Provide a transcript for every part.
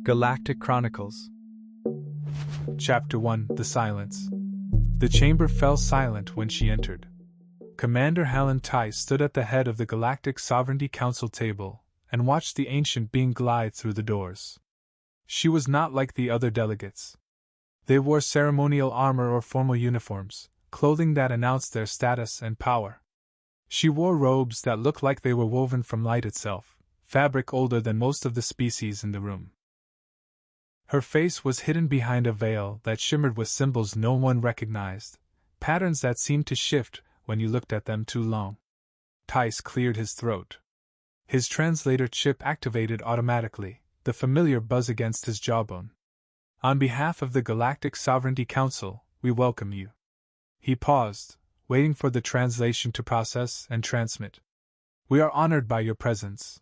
Galactic Chronicles. Chapter 1: The Silence. The chamber fell silent when she entered. Commander Helen Tice stood at the head of the Galactic Sovereignty Council table and watched the ancient being glide through the doors. She was not like the other delegates. They wore ceremonial armor or formal uniforms, clothing that announced their status and power. She wore robes that looked like they were woven from light itself, fabric older than most of the species in the room. Her face was hidden behind a veil that shimmered with symbols no one recognized, patterns that seemed to shift when you looked at them too long. Tice cleared his throat. His translator chip activated automatically, the familiar buzz against his jawbone. On behalf of the Galactic Sovereignty Council, we welcome you. He paused, waiting for the translation to process and transmit. We are honored by your presence.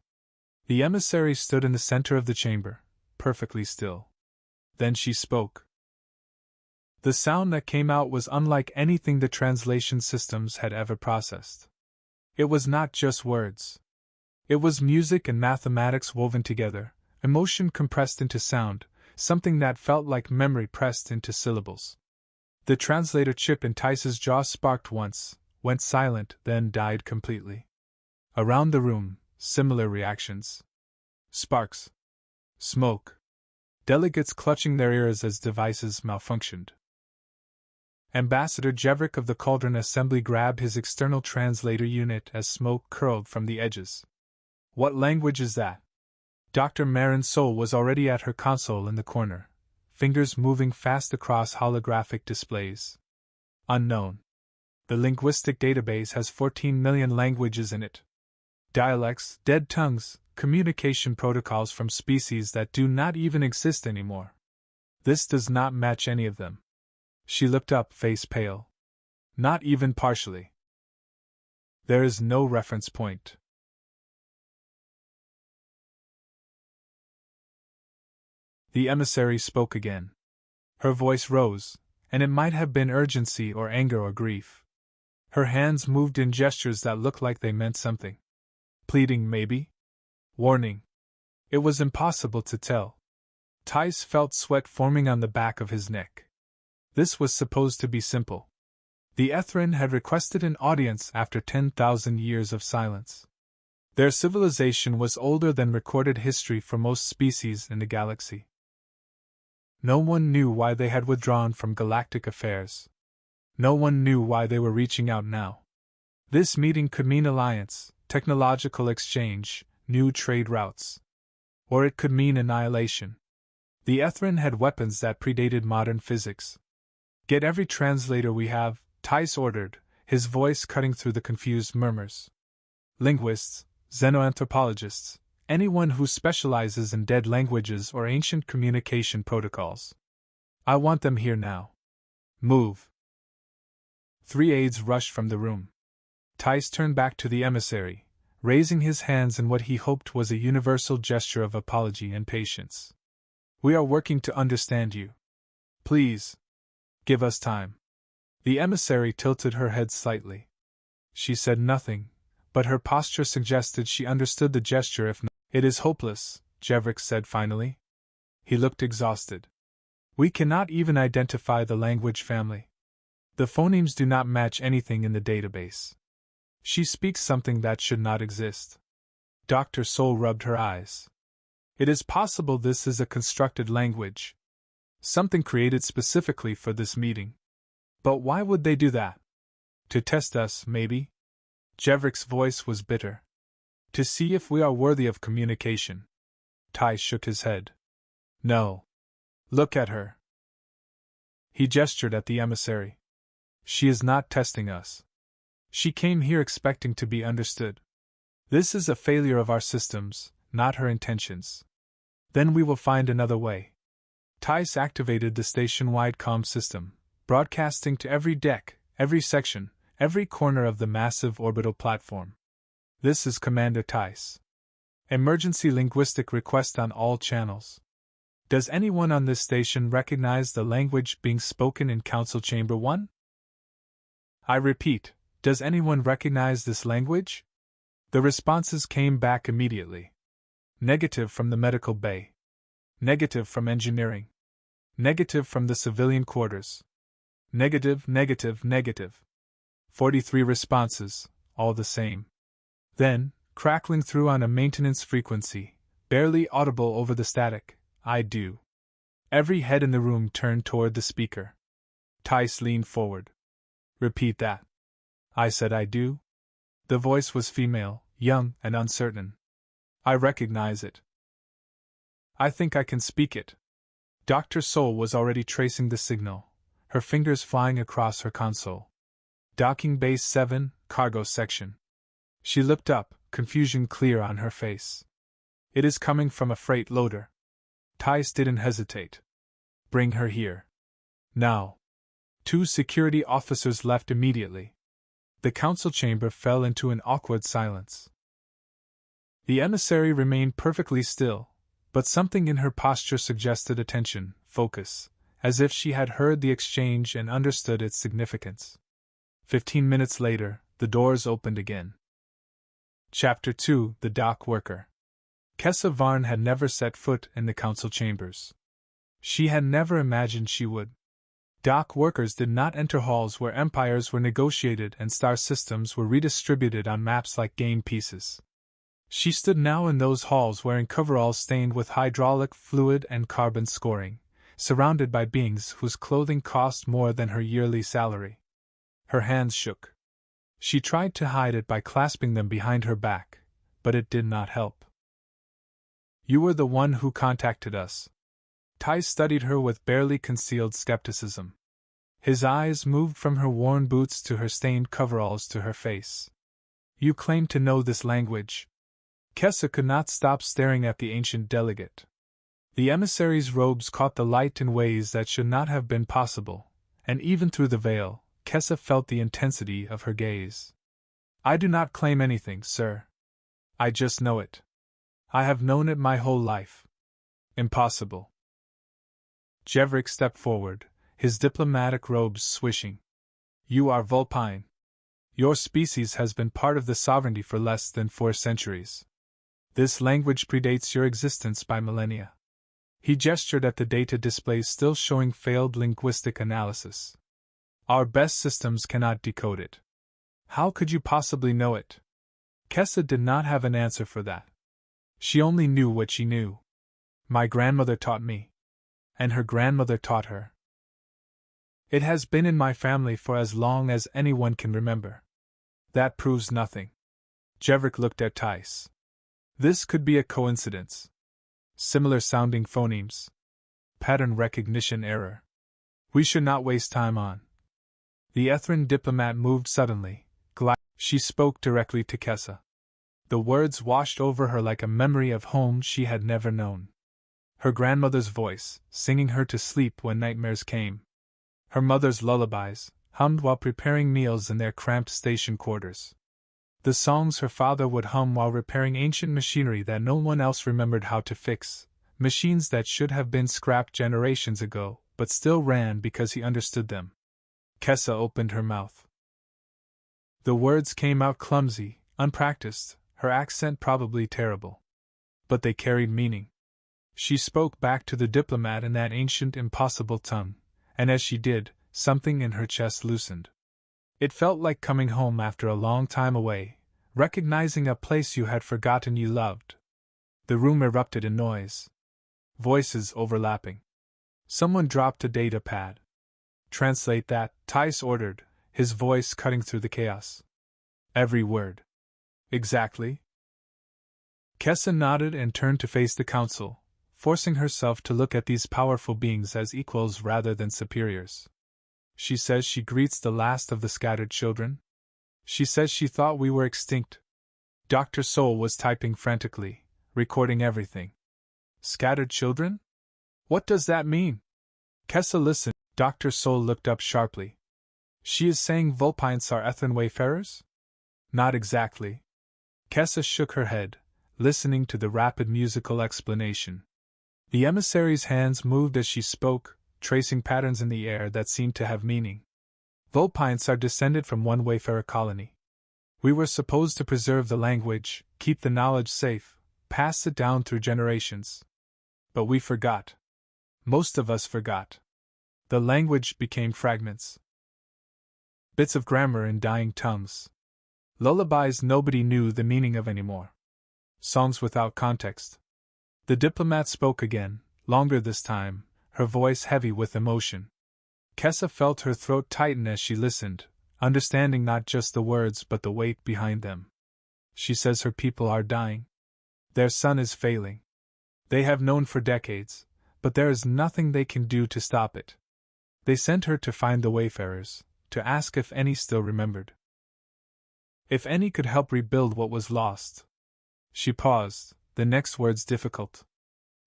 The emissary stood in the center of the chamber, perfectly still. Then she spoke. The sound that came out was unlike anything the translation systems had ever processed. It was not just words. It was music and mathematics woven together, emotion compressed into sound, something that felt like memory pressed into syllables. The translator chip in Tice's jaw sparked once, went silent, then died completely. Around the room, similar reactions. Sparks. Smoke. Delegates clutching their ears as devices malfunctioned. Ambassador Jevrick of the Cauldron Assembly grabbed his external translator unit as smoke curled from the edges. What language is that? Dr. Marin Sol was already at her console in the corner, fingers moving fast across holographic displays. Unknown. The linguistic database has 14 million languages in it. Dialects, dead tongues, communication protocols from species that do not even exist anymore. This does not match any of them. She looked up, face pale. Not even partially. There is no reference point. The emissary spoke again. Her voice rose, and it might have been urgency or anger or grief. Her hands moved in gestures that looked like they meant something. Pleading, maybe? Warning. It was impossible to tell. Tice felt sweat forming on the back of his neck. This was supposed to be simple. The Ethrin had requested an audience after 10,000 years of silence. Their civilization was older than recorded history for most species in the galaxy. No one knew why they had withdrawn from galactic affairs. No one knew why they were reaching out now. This meeting could mean alliance, technological exchange, new trade routes. Or it could mean annihilation. The Ethrin had weapons that predated modern physics. Get every translator we have, Tice ordered, his voice cutting through the confused murmurs. Linguists, xenoanthropologists, anyone who specializes in dead languages or ancient communication protocols. I want them here now. Move. 3 aides rushed from the room. Tice turned back to the emissary, raising his hands in what he hoped was a universal gesture of apology and patience. We are working to understand you. Please. Give us time. The emissary tilted her head slightly. She said nothing, but her posture suggested she understood the gesture if not. It is hopeless, Jevrick said finally. He looked exhausted. We cannot even identify the language family. The phonemes do not match anything in the database. She speaks something that should not exist. Dr. Sol rubbed her eyes. It is possible this is a constructed language. Something created specifically for this meeting. But why would they do that? To test us, maybe? Jevrick's voice was bitter. To see if we are worthy of communication. Tice shook his head. No. Look at her. He gestured at the emissary. She is not testing us. She came here expecting to be understood. This is a failure of our systems, not her intentions. Then we will find another way. Tice activated the station-wide comm system, broadcasting to every deck, every section, every corner of the massive orbital platform. This is Commander Tice. Emergency linguistic request on all channels. Does anyone on this station recognize the language being spoken in Council Chamber 1? I repeat, does anyone recognize this language? The responses came back immediately. Negative from the medical bay. Negative from engineering. Negative from the civilian quarters. Negative, negative, negative. 43 responses, all the same. Then, crackling through on a maintenance frequency, barely audible over the static, I do. Every head in the room turned toward the speaker. Tice leaned forward. Repeat that. I said I do. The voice was female, young, and uncertain. I recognize it. I think I can speak it. Dr. Soul was already tracing the signal, her fingers flying across her console. Docking Base 7, Cargo Section. She looked up, confusion clear on her face. It is coming from a freight loader. Tice didn't hesitate. Bring her here. Now. 2 security officers left immediately. The council chamber fell into an awkward silence. The emissary remained perfectly still, but something in her posture suggested attention, focus, as if she had heard the exchange and understood its significance. 15 minutes later, the doors opened again. Chapter 2: The Dock Worker. Kessa Varn had never set foot in the council chambers. She had never imagined she would. Dock workers did not enter halls where empires were negotiated and star systems were redistributed on maps like game pieces. She stood now in those halls wearing coveralls stained with hydraulic fluid and carbon scoring, surrounded by beings whose clothing cost more than her yearly salary. Her hands shook. She tried to hide it by clasping them behind her back, but it did not help. You were the one who contacted us. Tice studied her with barely concealed skepticism. His eyes moved from her worn boots to her stained coveralls to her face. You claim to know this language. Kessa could not stop staring at the ancient delegate. The emissary's robes caught the light in ways that should not have been possible, and even through the veil, Kessa felt the intensity of her gaze. I do not claim anything, sir. I just know it. I have known it my whole life. Impossible. Jevrik stepped forward, his diplomatic robes swishing. You are Vulpine. Your species has been part of the sovereignty for less than 4 centuries. This language predates your existence by millennia. He gestured at the data displays still showing failed linguistic analysis. Our best systems cannot decode it. How could you possibly know it? Kessa did not have an answer for that. She only knew what she knew. My grandmother taught me. And her grandmother taught her. It has been in my family for as long as anyone can remember. That proves nothing. Jevrik looked at Tice. This could be a coincidence. Similar sounding phonemes. Pattern recognition error. We should not waste time on. The Vulpine Diplomat moved suddenly. She spoke directly to Kessa. The words washed over her like a memory of home she had never known. Her grandmother's voice, singing her to sleep when nightmares came. Her mother's lullabies, hummed while preparing meals in their cramped station quarters. The songs her father would hum while repairing ancient machinery that no one else remembered how to fix, machines that should have been scrapped generations ago, but still ran because he understood them. Kessa opened her mouth. The words came out clumsy, unpracticed, her accent probably terrible. But they carried meaning. She spoke back to the diplomat in that ancient, impossible tongue, and as she did, something in her chest loosened. It felt like coming home after a long time away, recognizing a place you had forgotten you loved. The room erupted in noise. Voices overlapping. Someone dropped a data pad. Translate that, Tice ordered, his voice cutting through the chaos. Every word. Exactly. Kessa nodded and turned to face the council, forcing herself to look at these powerful beings as equals rather than superiors. She says she greets the last of the scattered children. She says she thought we were extinct. Dr. Soul was typing frantically, recording everything. Scattered children? What does that mean? Kessa listened. Dr. Soul looked up sharply. She is saying Vulpines are Ethan wayfarers? Not exactly. Kessa shook her head, listening to the rapid musical explanation. The emissary's hands moved as she spoke, tracing patterns in the air that seemed to have meaning. Vulpines are descended from one wayfarer colony. We were supposed to preserve the language, keep the knowledge safe, pass it down through generations. But we forgot. Most of us forgot. The language became fragments. Bits of grammar in dying tongues. Lullabies nobody knew the meaning of anymore. Songs without context. The diplomat spoke again, longer this time, her voice heavy with emotion. Kessa felt her throat tighten as she listened, understanding not just the words but the weight behind them. She says her people are dying. Their sun is failing. They have known for decades, but there is nothing they can do to stop it. They sent her to find the wayfarers, to ask if any still remembered. If any could help rebuild what was lost. She paused, the next words difficult.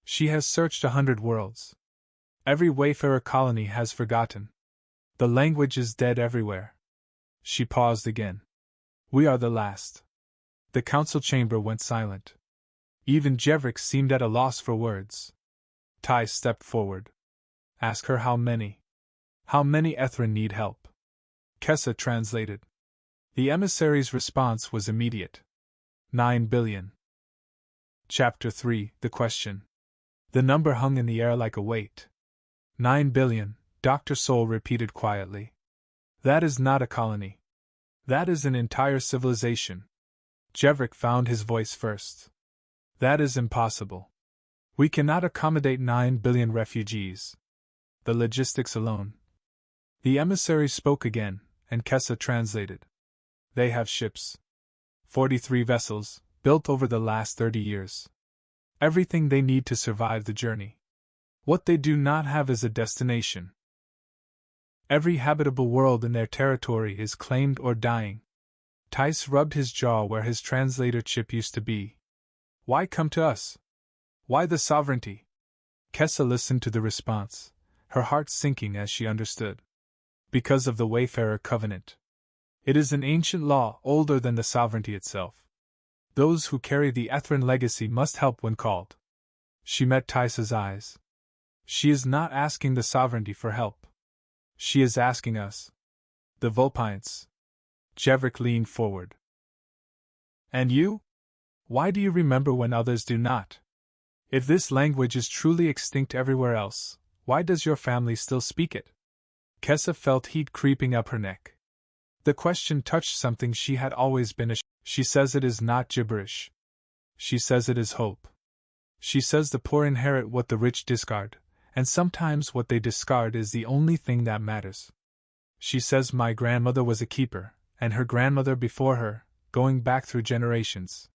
She has searched 100 worlds. Every wayfarer colony has forgotten. The language is dead everywhere. She paused again. We are the last. The council chamber went silent. Even Jevrik seemed at a loss for words. Tai stepped forward. Ask her how many. How many Ethrin need help? Kessa translated. The emissary's response was immediate. 9 billion. Chapter 3, The Question. The number hung in the air like a weight. 9 billion, Dr. Soul repeated quietly. That is not a colony. That is an entire civilization. Jevrik found his voice first. That is impossible. We cannot accommodate 9 billion refugees. The logistics alone. The emissary spoke again, and Kessa translated. They have ships. 43 vessels, built over the last 30 years. Everything they need to survive the journey. What they do not have is a destination. Every habitable world in their territory is claimed or dying. Tice rubbed his jaw where his translator chip used to be. Why come to us? Why the sovereignty? Kessa listened to the response, her heart sinking as she understood. Because of the Wayfarer Covenant. It is an ancient law, older than the sovereignty itself. Those who carry the Ethrin legacy must help when called. She met Tice's eyes. She is not asking the sovereignty for help. She is asking us. The Vulpines. Jevrik leaned forward. And you? Why do you remember when others do not? If this language is truly extinct everywhere else, why does your family still speak it? Kessa felt heat creeping up her neck. The question touched something she had always been ashamed. She says it is not gibberish. She says it is hope. She says the poor inherit what the rich discard, and sometimes what they discard is the only thing that matters. She says my grandmother was a keeper, and her grandmother before her, going back through generations.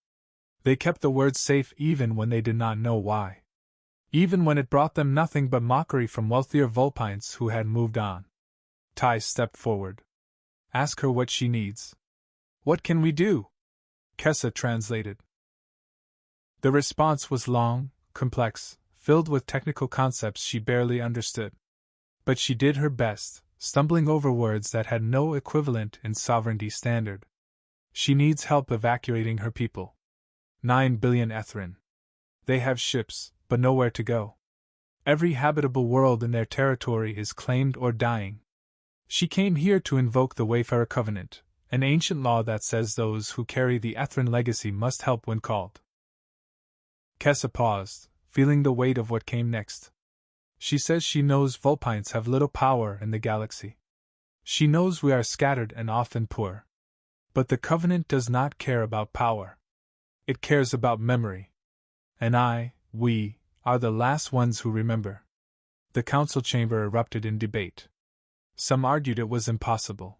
They kept the words safe even when they did not know why. Even when it brought them nothing but mockery from wealthier Vulpines who had moved on. Tai stepped forward. Ask her what she needs. What can we do? Kessa translated. The response was long, complex, filled with technical concepts she barely understood. But she did her best, stumbling over words that had no equivalent in sovereignty standard. She needs help evacuating her people. 9 billion Ethrin. They have ships, but nowhere to go. Every habitable world in their territory is claimed or dying. She came here to invoke the Wayfarer Covenant, an ancient law that says those who carry the Ethrin legacy must help when called. Kessa paused, feeling the weight of what came next. She says she knows Vulpines have little power in the galaxy. She knows we are scattered and often poor. But the Covenant does not care about power. It cares about memory. And we, are the last ones who remember. The council chamber erupted in debate. Some argued it was impossible.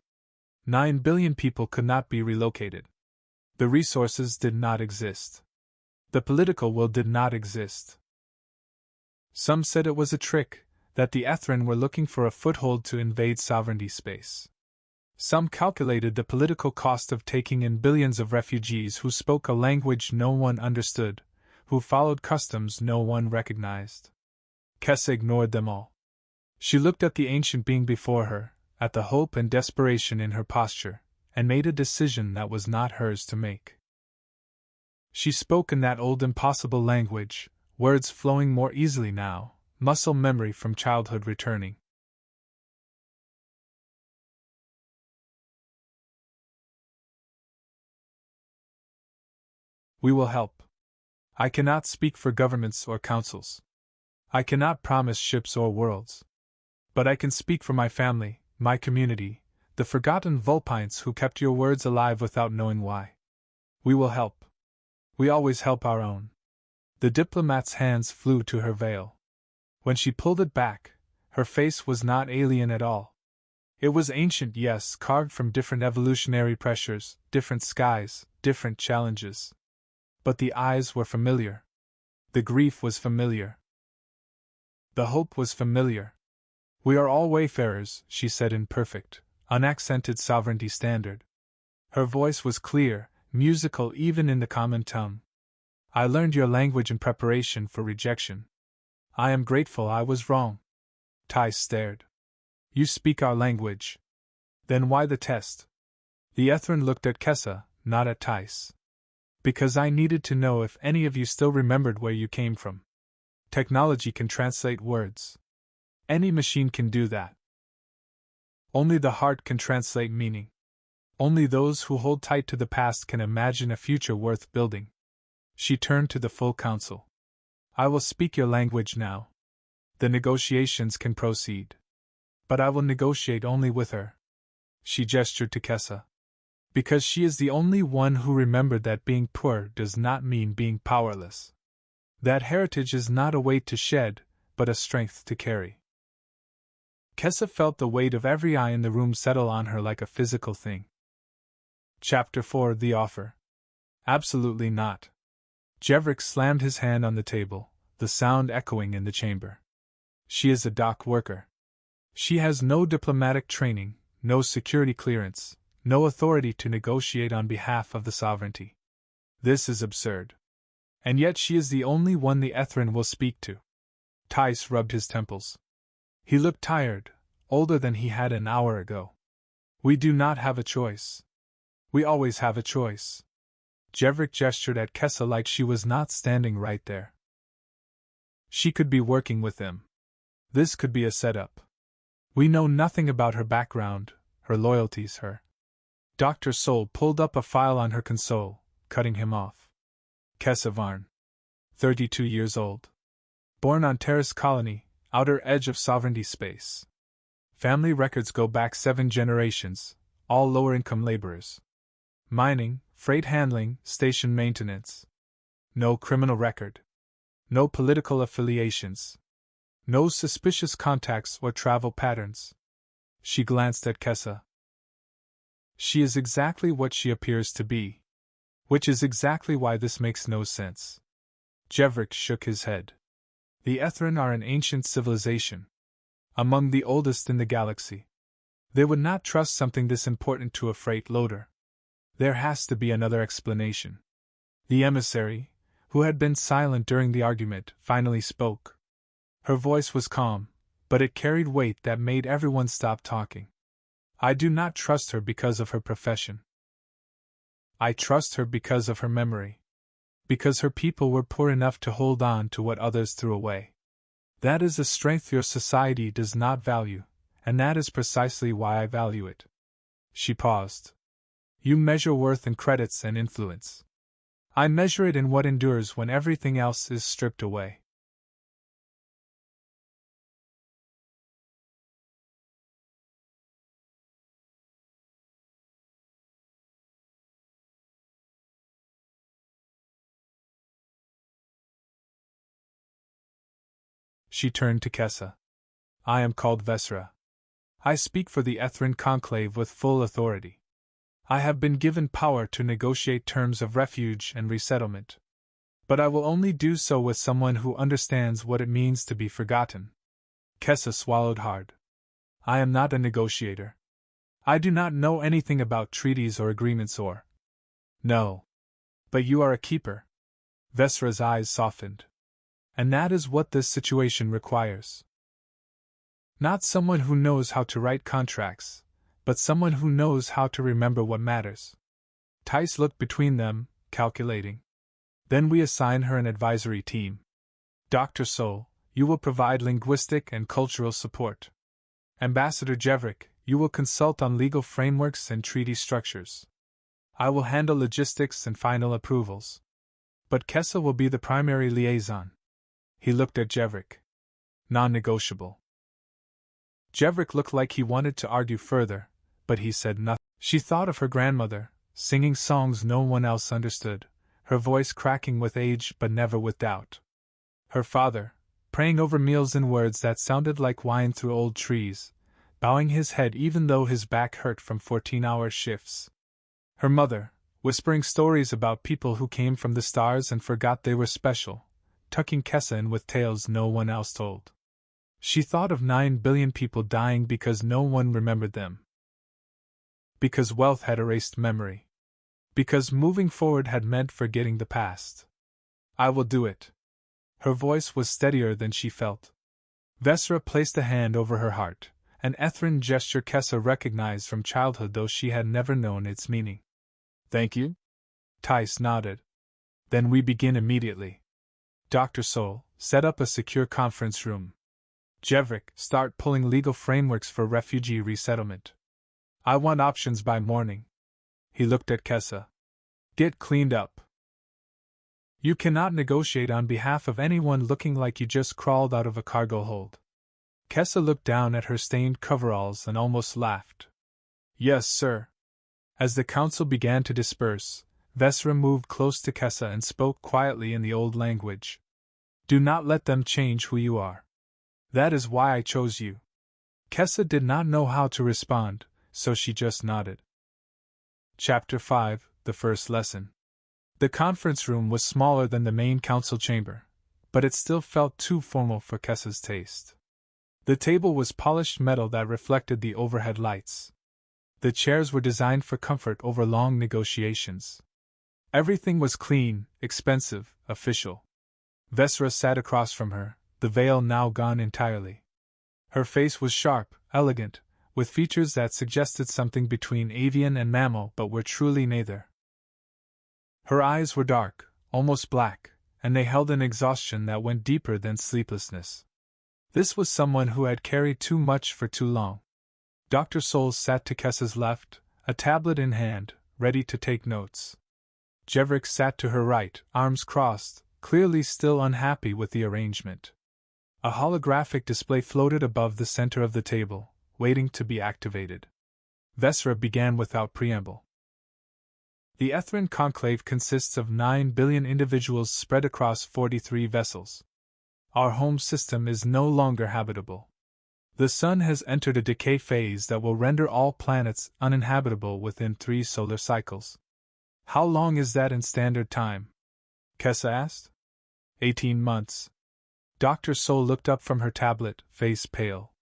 9 billion people could not be relocated. The resources did not exist. The political will did not exist. Some said it was a trick, that the Ethrin were looking for a foothold to invade sovereignty space. Some calculated the political cost of taking in billions of refugees who spoke a language no one understood, who followed customs no one recognized. Kessa ignored them all. She looked at the ancient being before her, at the hope and desperation in her posture, and made a decision that was not hers to make. She spoke in that old impossible language, words flowing more easily now, muscle memory from childhood returning. We will help. I cannot speak for governments or councils. I cannot promise ships or worlds. But I can speak for my family, my community, the forgotten Vulpines who kept your words alive without knowing why. We will help. We always help our own. The diplomat's hands flew to her veil. When she pulled it back, her face was not alien at all. It was ancient, yes, carved from different evolutionary pressures, different skies, different challenges. But the eyes were familiar. The grief was familiar. The hope was familiar. We are all wayfarers, she said in perfect, unaccented sovereignty standard. Her voice was clear, musical even in the common tongue. I learned your language in preparation for rejection. I am grateful I was wrong. Tice stared. You speak our language. Then why the test? The Ethrin looked at Kessa, not at Tice. Because I needed to know if any of you still remembered where you came from. Technology can translate words. Any machine can do that. Only the heart can translate meaning. Only those who hold tight to the past can imagine a future worth building. She turned to the full council. I will speak your language now. The negotiations can proceed. But I will negotiate only with her. She gestured to Kessa. Because she is the only one who remembered that being poor does not mean being powerless. That heritage is not a weight to shed, but a strength to carry. Kessa felt the weight of every eye in the room settle on her like a physical thing. Chapter 4: The Offer. Absolutely not. Jevrik slammed his hand on the table, the sound echoing in the chamber. She is a dock worker. She has no diplomatic training, no security clearance, no authority to negotiate on behalf of the sovereignty. This is absurd. And yet she is the only one the Ethrin will speak to. Tice rubbed his temples. He looked tired, older than he had an hour ago. We do not have a choice. We always have a choice. Jevrik gestured at Kessa like she was not standing right there. She could be working with him. This could be a setup. We know nothing about her background, her loyalties, her. Dr. Sol pulled up a file on her console, cutting him off. Kessa Varn. 32 years old. Born on Terrace Colony, outer edge of sovereignty space. Family records go back 7 generations, all lower-income laborers. Mining, freight handling, station maintenance. No criminal record. No political affiliations. No suspicious contacts or travel patterns. She glanced at Kessa. She is exactly what she appears to be. Which is exactly why this makes no sense. Jevrik shook his head. The Ethrin are an ancient civilization. Among the oldest in the galaxy. They would not trust something this important to a freight loader. There has to be another explanation. The emissary, who had been silent during the argument, finally spoke. Her voice was calm, but it carried weight that made everyone stop talking. I do not trust her because of her profession. I trust her because of her memory. Because her people were poor enough to hold on to what others threw away. That is a strength your society does not value, and that is precisely why I value it. She paused. You measure worth in credits and influence. I measure it in what endures when everything else is stripped away. She turned to Kessa. I am called Vesra. I speak for the Ethrin conclave with full authority. I have been given power to negotiate terms of refuge and resettlement. But I will only do so with someone who understands what it means to be forgotten. Kessa swallowed hard. I am not a negotiator. I do not know anything about treaties or agreements or. No. But you are a keeper. Vesra's eyes softened. And that is what this situation requires. Not someone who knows how to write contracts, but someone who knows how to remember what matters. Tice looked between them, calculating. Then we assign her an advisory team. Dr. Sol, you will provide linguistic and cultural support. Ambassador Jevrik, you will consult on legal frameworks and treaty structures. I will handle logistics and final approvals. But Kessa will be the primary liaison. He looked at Jevrik. Non-negotiable. Jevrik looked like he wanted to argue further, but he said nothing. She thought of her grandmother, singing songs no one else understood, her voice cracking with age but never with doubt. Her father, praying over meals in words that sounded like wine through old trees, bowing his head even though his back hurt from 14-hour shifts. Her mother, whispering stories about people who came from the stars and forgot they were special, tucking Kessa in with tales no one else told. She thought of 9 billion people dying because no one remembered them. Because wealth had erased memory. Because moving forward had meant forgetting the past. I will do it. Her voice was steadier than she felt. Vesra placed a hand over her heart, an Ethrin gesture Kessa recognized from childhood though she had never known its meaning. Thank you? Tice nodded. Then we begin immediately. Dr. Sol, set up a secure conference room. Jevrik, start pulling legal frameworks for refugee resettlement. I want options by morning. He looked at Kessa. Get cleaned up. You cannot negotiate on behalf of anyone looking like you just crawled out of a cargo hold. Kessa looked down at her stained coveralls and almost laughed. Yes, sir. As the council began to disperse, Vesra moved close to Kessa and spoke quietly in the old language. Do not let them change who you are. That is why I chose you. Kessa did not know how to respond, so she just nodded. Chapter 5, The First Lesson. The conference room was smaller than the main council chamber, but it still felt too formal for Kessa's taste. The table was polished metal that reflected the overhead lights. The chairs were designed for comfort over long negotiations. Everything was clean, expensive, official. Vesra sat across from her, the veil now gone entirely. Her face was sharp, elegant, with features that suggested something between avian and mammal but were truly neither. Her eyes were dark, almost black, and they held an exhaustion that went deeper than sleeplessness. This was someone who had carried too much for too long. Dr. Sol sat to Kessa's left, a tablet in hand, ready to take notes. Jevrik sat to her right, arms crossed, clearly still unhappy with the arrangement. A holographic display floated above the center of the table, waiting to be activated. Vesra began without preamble. The Ethrin conclave consists of 9 billion individuals spread across 43 vessels. Our home system is no longer habitable. The Sun has entered a decay phase that will render all planets uninhabitable within 3 solar cycles. How long is that in standard time? Kessa asked. 18 months. Dr. Sol looked up from her tablet, face pale.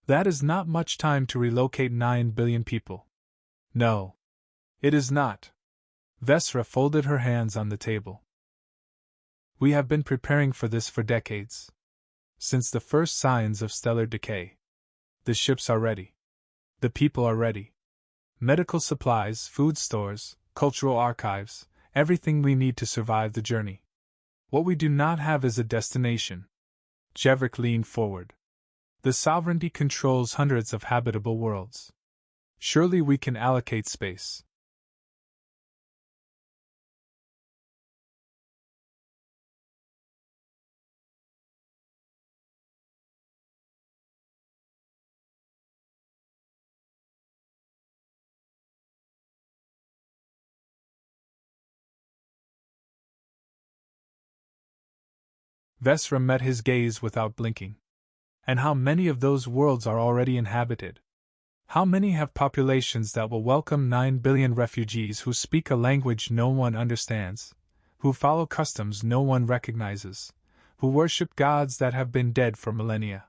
That is not much time to relocate 9 billion people. No. It is not. Vesra folded her hands on the table. We have been preparing for this for decades. Since the first signs of stellar decay. The ships are ready. The people are ready. Medical supplies, food stores, cultural archives, everything we need to survive the journey. What we do not have is a destination. Jevrik leaned forward. The sovereignty controls hundreds of habitable worlds. Surely we can allocate space. Vesra met his gaze without blinking. And how many of those worlds are already inhabited? How many have populations that will welcome 9 billion refugees who speak a language no one understands, who follow customs no one recognizes, who worship gods that have been dead for millennia?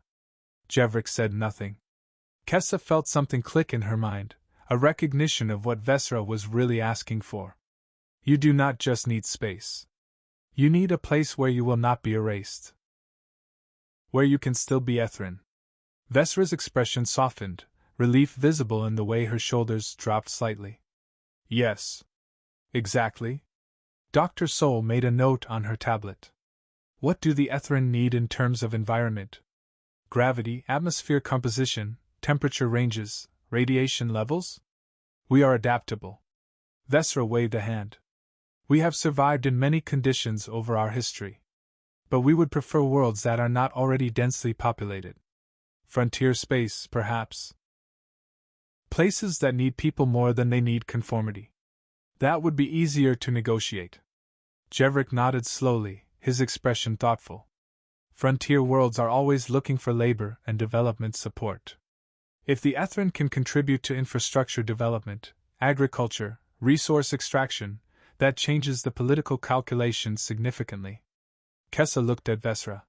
Jevrik said nothing. Kessa felt something click in her mind, a recognition of what Vesra was really asking for. You do not just need space. You need a place where you will not be erased. Where you can still be Ethrin. Vesra's expression softened, relief visible in the way her shoulders dropped slightly. Yes. Exactly. Dr. Sol made a note on her tablet. What do the Ethrin need in terms of environment? Gravity, atmosphere composition, temperature ranges, radiation levels? We are adaptable. Vesra waved a hand. We have survived in many conditions over our history. But we would prefer worlds that are not already densely populated. Frontier space, perhaps. Places that need people more than they need conformity. That would be easier to negotiate. Jevrik nodded slowly, his expression thoughtful. Frontier worlds are always looking for labor and development support. If the Ethrin can contribute to infrastructure development, agriculture, resource extraction, that changes the political calculations significantly. Kessa looked at Vesra.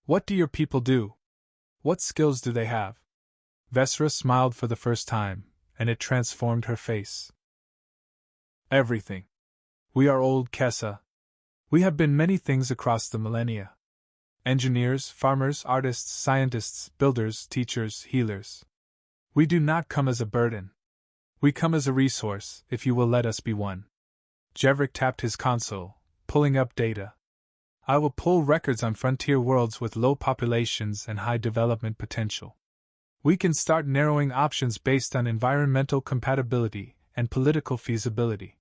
What do your people do? What skills do they have? Vesra smiled for the first time, and it transformed her face. Everything. We are old, Kessa. We have been many things across the millennia. Engineers, farmers, artists, scientists, builders, teachers, healers. We do not come as a burden. We come as a resource, if you will let us be one. Jevrik tapped his console, pulling up data. I will pull records on frontier worlds with low populations and high development potential. We can start narrowing options based on environmental compatibility and political feasibility.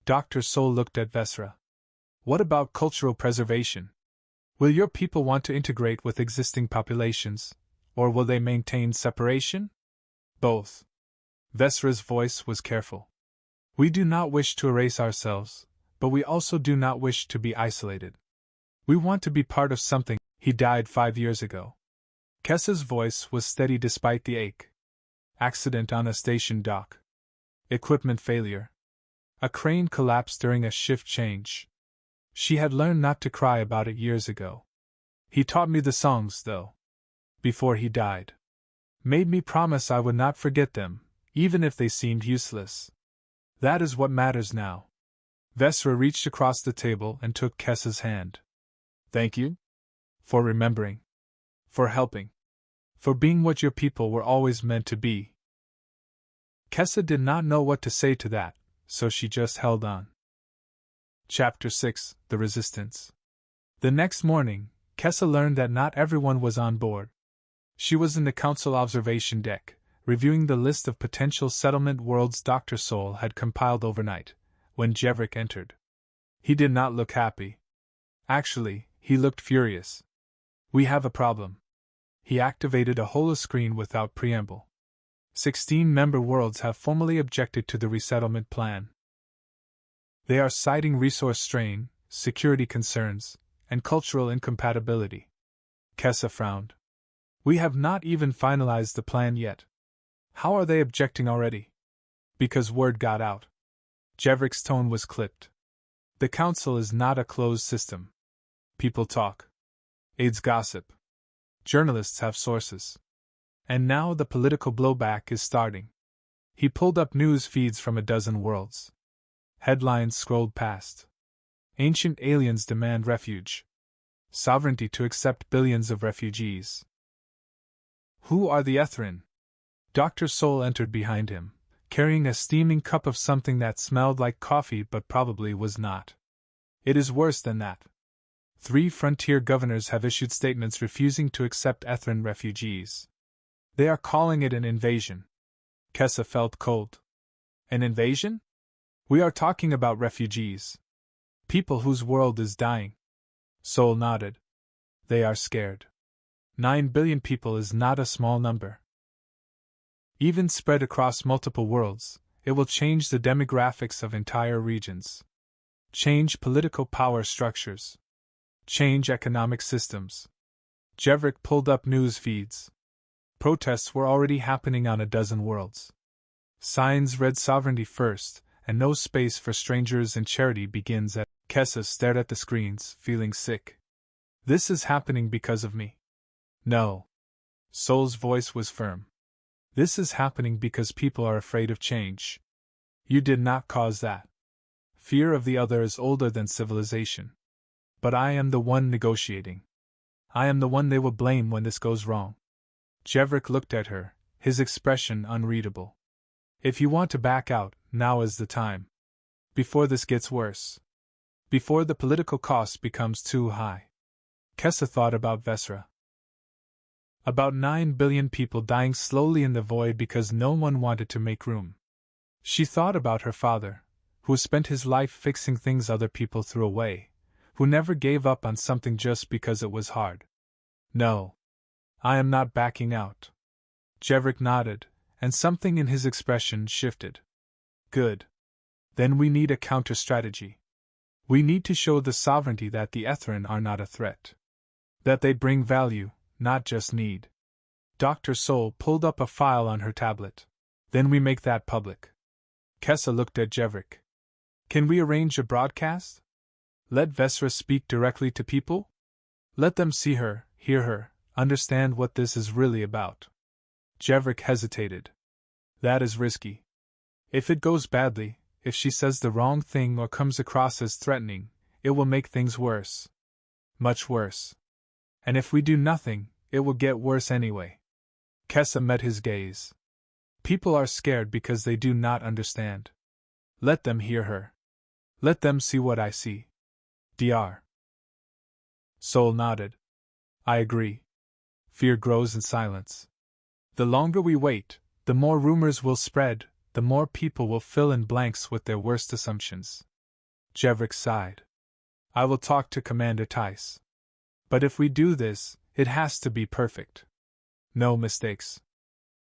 Dr. Soul looked at Vesra. What about cultural preservation? Will your people want to integrate with existing populations, or will they maintain separation? Both. Vesra's voice was careful. We do not wish to erase ourselves, but we also do not wish to be isolated. We want to be part of something. He died 5 years ago. Kessa's voice was steady despite the ache. Accident on a station dock. Equipment failure. A crane collapsed during a shift change. She had learned not to cry about it years ago. He taught me the songs, though. Before he died. Made me promise I would not forget them, even if they seemed useless. That is what matters now. Vesra reached across the table and took Kessa's hand. Thank you? For remembering. For helping. For being what your people were always meant to be. Kessa did not know what to say to that, so she just held on. Chapter 6: The Resistance. The next morning, Kessa learned that not everyone was on board. She was in the council observation deck, reviewing the list of potential settlement worlds Dr. Soul had compiled overnight, when Jevrik entered. He did not look happy. Actually, he looked furious. We have a problem. He activated a holoscreen without preamble. 16 member worlds have formally objected to the resettlement plan. They are citing resource strain, security concerns, and cultural incompatibility. Kessa frowned. We have not even finalized the plan yet. How are they objecting already? Because word got out. Jevrik's tone was clipped. The council is not a closed system. People talk. Aides gossip. Journalists have sources. And now the political blowback is starting. He pulled up news feeds from a dozen worlds. Headlines scrolled past. Ancient aliens demand refuge. Sovereignty to accept billions of refugees. Who are the Ethrin? Dr. Soul entered behind him, carrying a steaming cup of something that smelled like coffee but probably was not. It is worse than that. 3 frontier governors have issued statements refusing to accept Ethrin refugees. They are calling it an invasion. Kessa felt cold. An invasion? We are talking about refugees. People whose world is dying. Soul nodded. They are scared. 9 billion people is not a small number. Even spread across multiple worlds, it will change the demographics of entire regions. Change political power structures. Change economic systems. Jevrik pulled up news feeds. Protests were already happening on a dozen worlds. Signs read sovereignty first, and no space for strangers and charity begins at. Kessa stared at the screens, feeling sick. This is happening because of me. No. Soul's voice was firm. This is happening because people are afraid of change. You did not cause that. Fear of the other is older than civilization. But I am the one negotiating. I am the one they will blame when this goes wrong. Jevrik looked at her, his expression unreadable. If you want to back out, now is the time. Before this gets worse. Before the political cost becomes too high. Kessa thought about Vesra. About 9 billion people dying slowly in the void because no one wanted to make room. She thought about her father, who spent his life fixing things other people threw away, who never gave up on something just because it was hard. No. I am not backing out. Jevrik nodded, and something in his expression shifted. Good. Then we need a counter-strategy. We need to show the sovereignty that the Ethrin are not a threat. That they bring value, not just need. Dr. Soul pulled up a file on her tablet. Then we make that public. Kessa looked at Jevrik. Can we arrange a broadcast? Let Vesra speak directly to people? Let them see her, hear her, understand what this is really about. Jevrik hesitated. That is risky. If it goes badly, if she says the wrong thing or comes across as threatening, it will make things worse. Much worse. And if we do nothing, it will get worse anyway. Kessa met his gaze. People are scared because they do not understand. Let them hear her. Let them see what I see. Dr. Soul nodded. I agree. Fear grows in silence. The longer we wait, the more rumors will spread, the more people will fill in blanks with their worst assumptions. Jevrik sighed. I will talk to Commander Tice. But if we do this, it has to be perfect. No mistakes.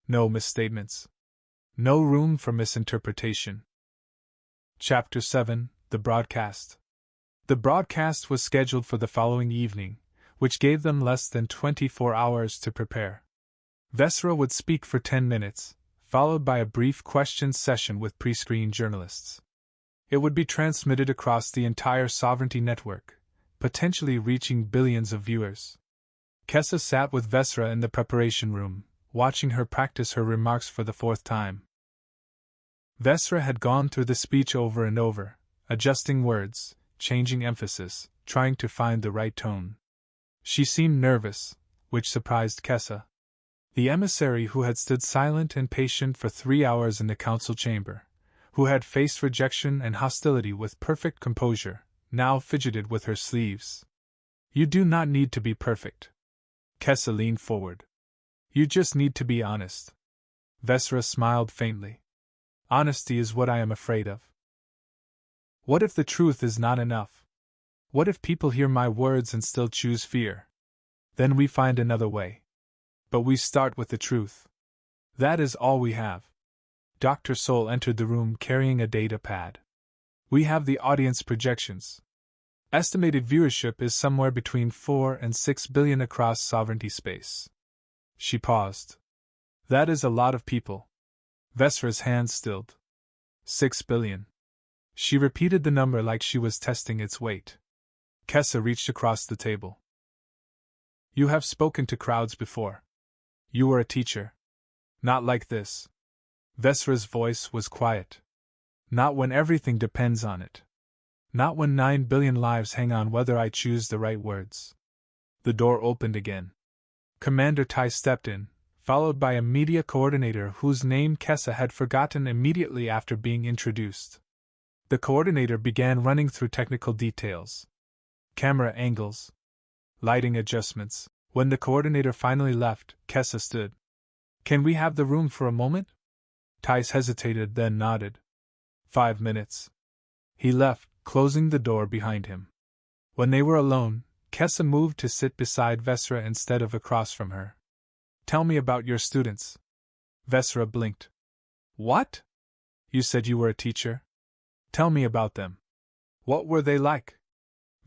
No misstatements. No room for misinterpretation. Chapter 7: The Broadcast. The broadcast was scheduled for the following evening, which gave them less than 24 hours to prepare. Vesra would speak for 10 minutes, followed by a brief question session with pre-screened journalists. It would be transmitted across the entire Sovereignty network, potentially reaching billions of viewers. Kessa sat with Vesra in the preparation room, watching her practice her remarks for the 4th time. Vesra had gone through the speech over and over, adjusting words, changing emphasis, trying to find the right tone. She seemed nervous, which surprised Kessa. The emissary who had stood silent and patient for 3 hours in the council chamber, who had faced rejection and hostility with perfect composure, now fidgeted with her sleeves. You do not need to be perfect. Kessa leaned forward. You just need to be honest. Vesra smiled faintly. Honesty is what I am afraid of. What if the truth is not enough? What if people hear my words and still choose fear? Then we find another way. But we start with the truth. That is all we have. Dr. Soul entered the room carrying a data pad. We have the audience projections. Estimated viewership is somewhere between 4 and 6 billion across Sovereignty space. She paused. That is a lot of people. Vesra's hands stilled. 6 billion. She repeated the number like she was testing its weight. Kessa reached across the table. You have spoken to crowds before. You were a teacher. Not like this. Vesra's voice was quiet. Not when everything depends on it. Not when 9 billion lives hang on whether I choose the right words. The door opened again. Commander Tai stepped in, followed by a media coordinator whose name Kessa had forgotten immediately after being introduced. The coordinator began running through technical details. Camera angles. Lighting adjustments. When the coordinator finally left, Kessa stood. Can we have the room for a moment? Tice hesitated, then nodded. 5 minutes. He left, closing the door behind him. When they were alone, Kessa moved to sit beside Vesra instead of across from her. Tell me about your students. Vesra blinked. What? You said you were a teacher? Tell me about them. What were they like?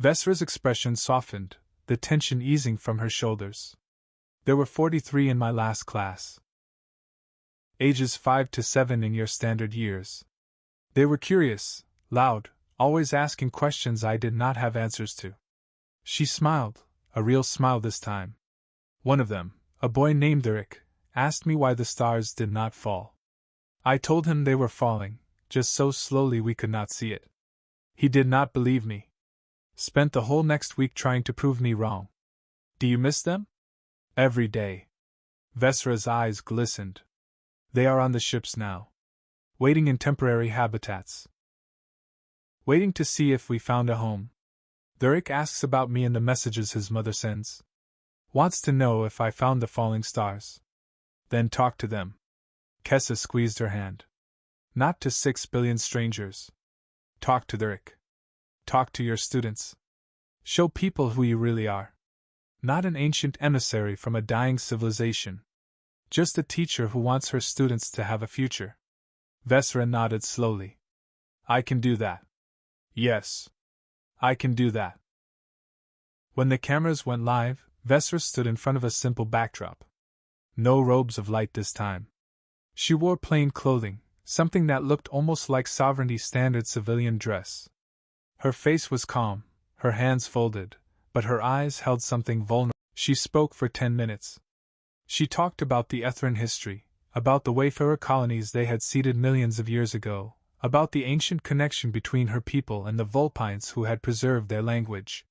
Vesra's expression softened, the tension easing from her shoulders. There were 43 in my last class. Ages 5 to 7 in your standard years. They were curious, loud, always asking questions I did not have answers to. She smiled, a real smile this time. One of them, a boy named Eric, asked me why the stars did not fall. I told him they were falling, just so slowly we could not see it. He did not believe me. Spent the whole next week trying to prove me wrong. Do you miss them? Every day. Vesra's eyes glistened. They are on the ships now. Waiting in temporary habitats. Waiting to see if we found a home. Thurick asks about me in the messages his mother sends. Wants to know if I found the falling stars. Then talk to them. Kessa squeezed her hand. Not to 6 billion strangers. Talk to Thurick. Talk to your students. Show people who you really are. Not an ancient emissary from a dying civilization. Just a teacher who wants her students to have a future. Vesra nodded slowly. I can do that. Yes. I can do that. When the cameras went live, Vesra stood in front of a simple backdrop. No robes of light this time. She wore plain clothing, something that looked almost like sovereignty standard civilian dress. Her face was calm, her hands folded, but her eyes held something vulnerable. She spoke for 10 minutes. She talked about the Ethran history, about the Wayfarer colonies they had seeded millions of years ago, about the ancient connection between her people and the Vulpines who had preserved their language.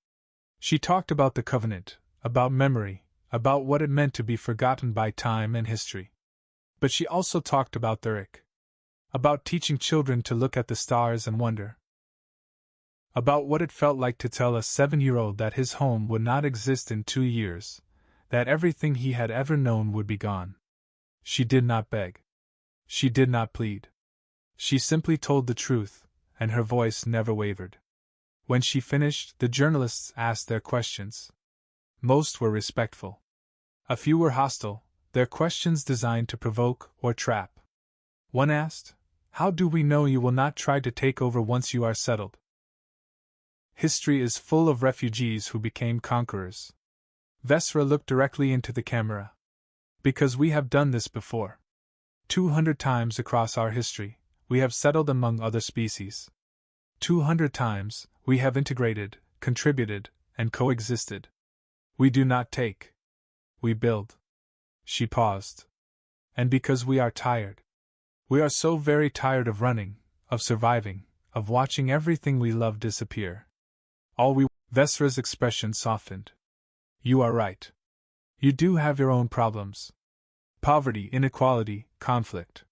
She talked about the Covenant, about memory, about what it meant to be forgotten by time and history. But she also talked about Thurick. About teaching children to look at the stars and wonder. About what it felt like to tell a 7-year-old that his home would not exist in 2 years, that everything he had ever known would be gone. She did not beg. She did not plead. She simply told the truth, and her voice never wavered. When she finished, the journalists asked their questions. Most were respectful. A few were hostile, their questions designed to provoke or trap. One asked, "How do we know you will not try to take over once you are settled?" History is full of refugees who became conquerors. Vesra looked directly into the camera. Because we have done this before. 200 times across our history, we have settled among other species. 200 times, we have integrated, contributed, and coexisted. We do not take. We build. She paused. And because we are tired. We are so very tired of running, of surviving, of watching everything we love disappear. Vesra's expression softened. You are right. You do have your own problems. Poverty, inequality, conflict.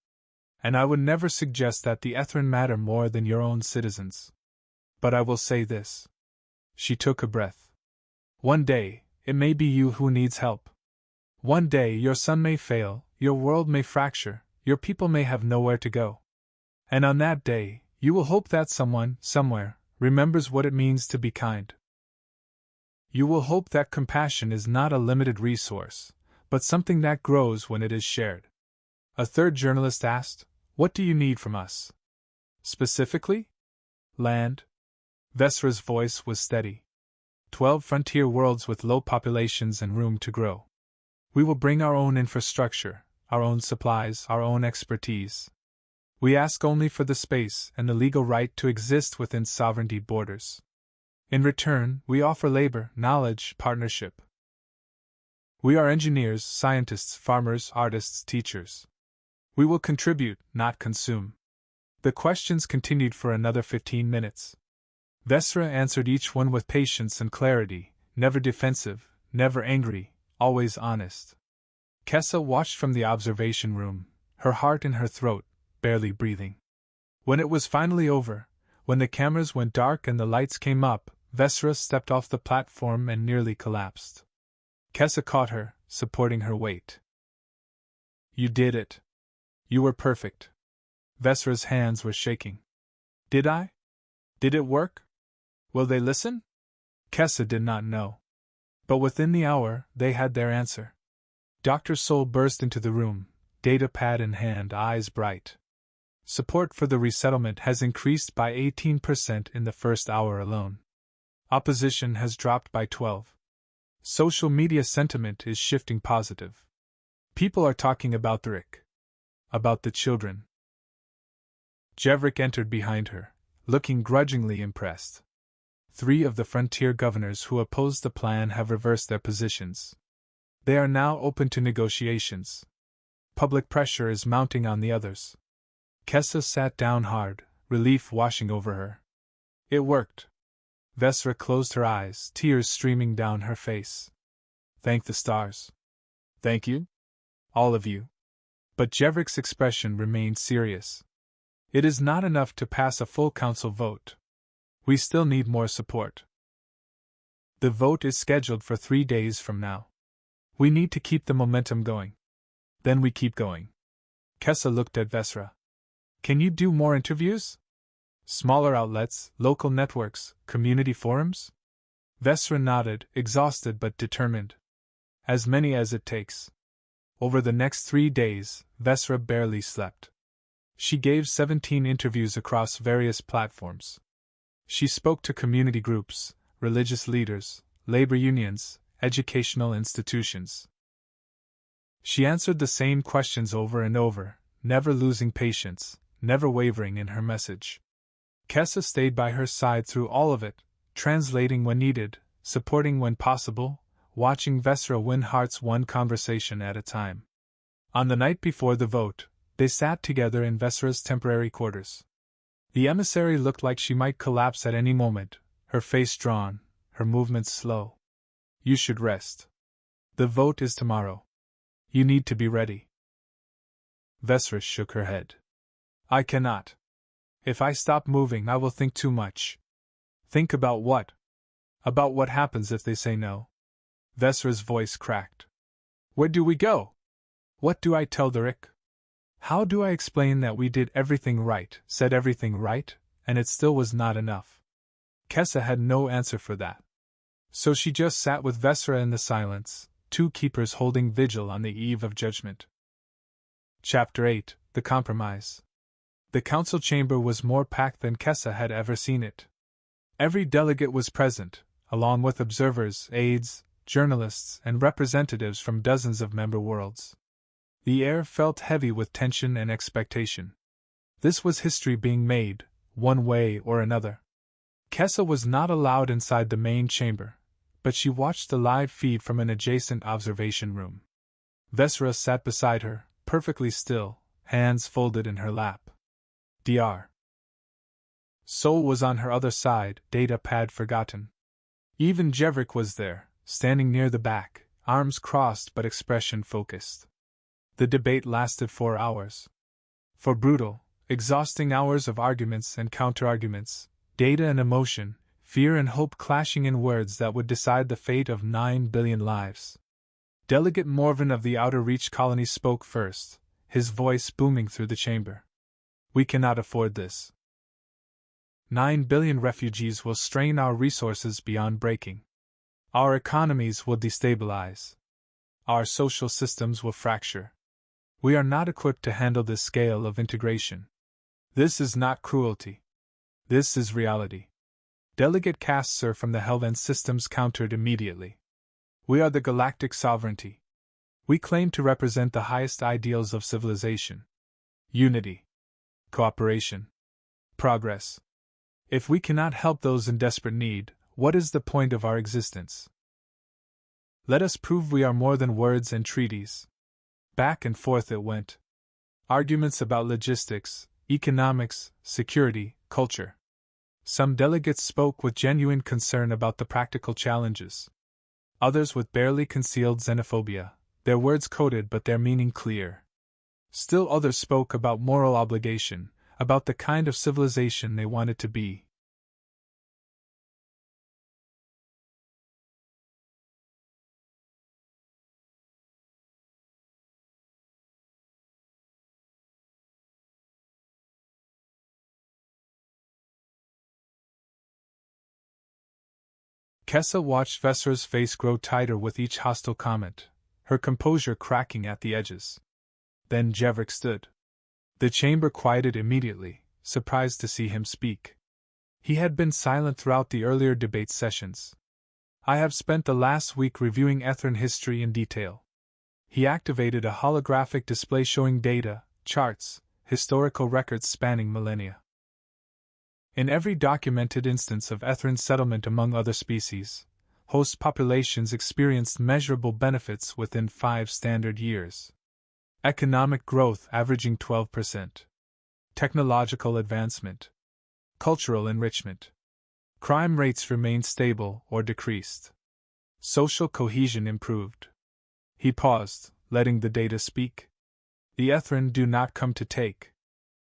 And I would never suggest that the Ethran matter more than your own citizens. But I will say this. She took a breath. One day, it may be you who needs help. One day your sun may fail, your world may fracture, your people may have nowhere to go. And on that day, you will hope that someone, somewhere, remembers what it means to be kind. You will hope that compassion is not a limited resource, but something that grows when it is shared. A third journalist asked, "What do you need from us?" Specifically? Land. Vesra's voice was steady. 12 frontier worlds with low populations and room to grow. We will bring our own infrastructure, our own supplies, our own expertise. We ask only for the space and the legal right to exist within sovereignty borders. In return, we offer labor, knowledge, partnership. We are engineers, scientists, farmers, artists, teachers. We will contribute, not consume. The questions continued for another 15 minutes. Vesra answered each one with patience and clarity, never defensive, never angry, always honest. Kessa watched from the observation room, her heart in her throat, barely breathing. When it was finally over, when the cameras went dark and the lights came up, Vesra stepped off the platform and nearly collapsed. Kessa caught her, supporting her weight. You did it. You were perfect. Vesra's hands were shaking. Did I? Did it work? Will they listen? Kessa did not know. But within the hour, they had their answer. Dr. Soul burst into the room, data pad in hand, eyes bright. Support for the resettlement has increased by 18% in the first hour alone. Opposition has dropped by 12. Social media sentiment is shifting positive. People are talking about Thurick. About the children. Jevrik entered behind her, looking grudgingly impressed. 3 of the frontier governors who opposed the plan have reversed their positions. They are now open to negotiations. Public pressure is mounting on the others. Kessa sat down hard, relief washing over her. It worked. Vesra closed her eyes, tears streaming down her face. Thank the stars. Thank you? All of you. But Jevrik's expression remained serious. It is not enough to pass a full council vote. We still need more support. The vote is scheduled for 3 days from now. We need to keep the momentum going. Then we keep going. Kessa looked at Vesra. Can you do more interviews? Smaller outlets, local networks, community forums? Vesra nodded, exhausted but determined. As many as it takes. Over the next 3 days, Vesra barely slept. She gave 17 interviews across various platforms. She spoke to community groups, religious leaders, labor unions, educational institutions. She answered the same questions over and over, never losing patience, never wavering in her message. Kessa stayed by her side through all of it, translating when needed, supporting when possible, watching Vesra win hearts one conversation at a time. On the night before the vote, they sat together in Vesra's temporary quarters. The emissary looked like she might collapse at any moment, her face drawn, her movements slow. You should rest. The vote is tomorrow. You need to be ready. Vesra shook her head. I cannot. If I stop moving, I will think too much. Think about what? About what happens if they say no. Vesra's voice cracked. Where do we go? What do I tell Derek? How do I explain that we did everything right, said everything right, and it still was not enough? Kessa had no answer for that. So she just sat with Vesra in the silence, two keepers holding vigil on the eve of judgment. Chapter 8: The Compromise. The council chamber was more packed than Kessa had ever seen it. Every delegate was present, along with observers, aides, journalists, and representatives from dozens of member worlds. The air felt heavy with tension and expectation. This was history being made, one way or another. Kessa was not allowed inside the main chamber, but she watched the live feed from an adjacent observation room. Vesra sat beside her, perfectly still, hands folded in her lap. Dr. Sol was on her other side, data pad forgotten. Even Jevrik was there, standing near the back, arms crossed but expression focused. The debate lasted 4 hours. 4 brutal, exhausting hours of arguments and counter-arguments, data and emotion, fear and hope clashing in words that would decide the fate of 9 billion lives. Delegate Morvan of the Outer Reach colony spoke first, his voice booming through the chamber. We cannot afford this. 9 billion refugees will strain our resources beyond breaking. Our economies will destabilize. Our social systems will fracture. We are not equipped to handle this scale of integration. This is not cruelty. This is reality. Delegate Kasser from the Helven systems countered immediately. We are the galactic sovereignty. We claim to represent the highest ideals of civilization. Unity. Cooperation. Progress. If we cannot help those in desperate need, what is the point of our existence? Let us prove we are more than words and treaties. Back and forth it went. Arguments about logistics, economics, security, culture. Some delegates spoke with genuine concern about the practical challenges. Others with barely concealed xenophobia, their words coded but their meaning clear. Still others spoke about moral obligation, about the kind of civilization they wanted to be. Kessa watched Vesra's face grow tighter with each hostile comment, her composure cracking at the edges. Then Jevrik stood. The chamber quieted immediately, surprised to see him speak. He had been silent throughout the earlier debate sessions. I have spent the last week reviewing Ethran history in detail. He activated a holographic display showing data, charts, historical records spanning millennia. In every documented instance of Ethran settlement among other species, host populations experienced measurable benefits within 5 standard years. Economic growth averaging 12%. Technological advancement. Cultural enrichment. Crime rates remained stable or decreased. Social cohesion improved. He paused, letting the data speak. The Ethran do not come to take.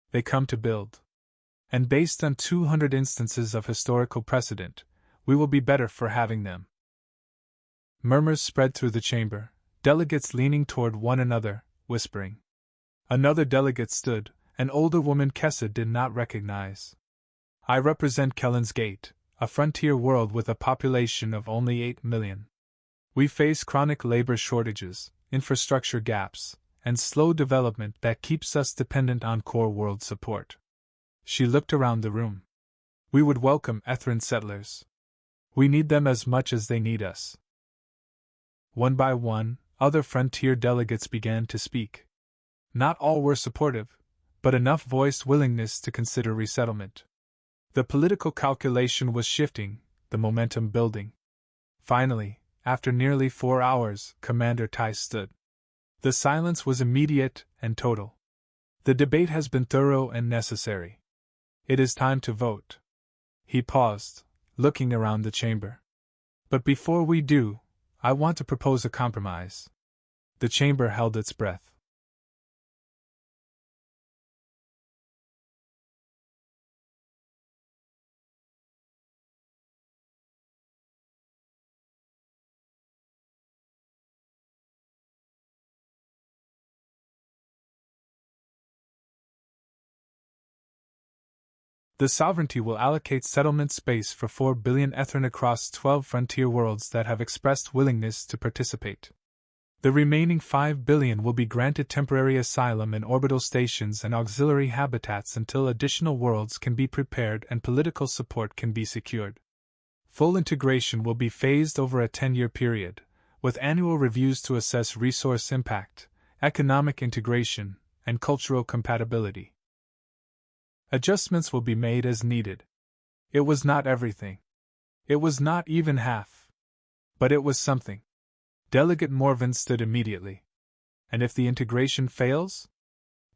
They come to build. And based on 200 instances of historical precedent, we will be better for having them. Murmurs spread through the chamber, delegates leaning toward one another, whispering. Another delegate stood, an older woman Kessa did not recognize. I represent Kellen's Gate, a frontier world with a population of only 8 million. We face chronic labor shortages, infrastructure gaps, and slow development that keeps us dependent on core world support. She looked around the room. We would welcome Ethran settlers. We need them as much as they need us. One by one, other frontier delegates began to speak. Not all were supportive, but enough voiced willingness to consider resettlement. The political calculation was shifting, the momentum building. Finally, after nearly 4 hours, Commander Tice stood. The silence was immediate and total. The debate has been thorough and necessary. It is time to vote. He paused, looking around the chamber. But before we do, I want to propose a compromise. The chamber held its breath. The sovereignty will allocate settlement space for 4 billion Ethran across 12 frontier worlds that have expressed willingness to participate. The remaining 5 billion will be granted temporary asylum in orbital stations and auxiliary habitats until additional worlds can be prepared and political support can be secured. Full integration will be phased over a 10-year period, with annual reviews to assess resource impact, economic integration, and cultural compatibility. Adjustments will be made as needed. It was not everything. It was not even half. But it was something. Delegate Morvan stood immediately. And if the integration fails?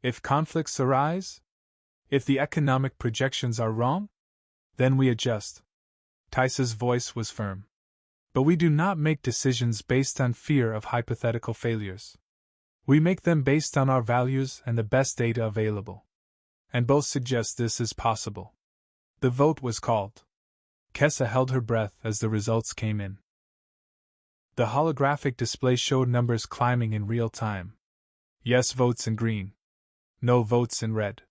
If conflicts arise? If the economic projections are wrong? Then we adjust. Tice's voice was firm. But we do not make decisions based on fear of hypothetical failures. We make them based on our values and the best data available. And both suggest this is possible. The vote was called. Kessa held her breath as the results came in. The holographic display showed numbers climbing in real time. Yes votes in green. No votes in red.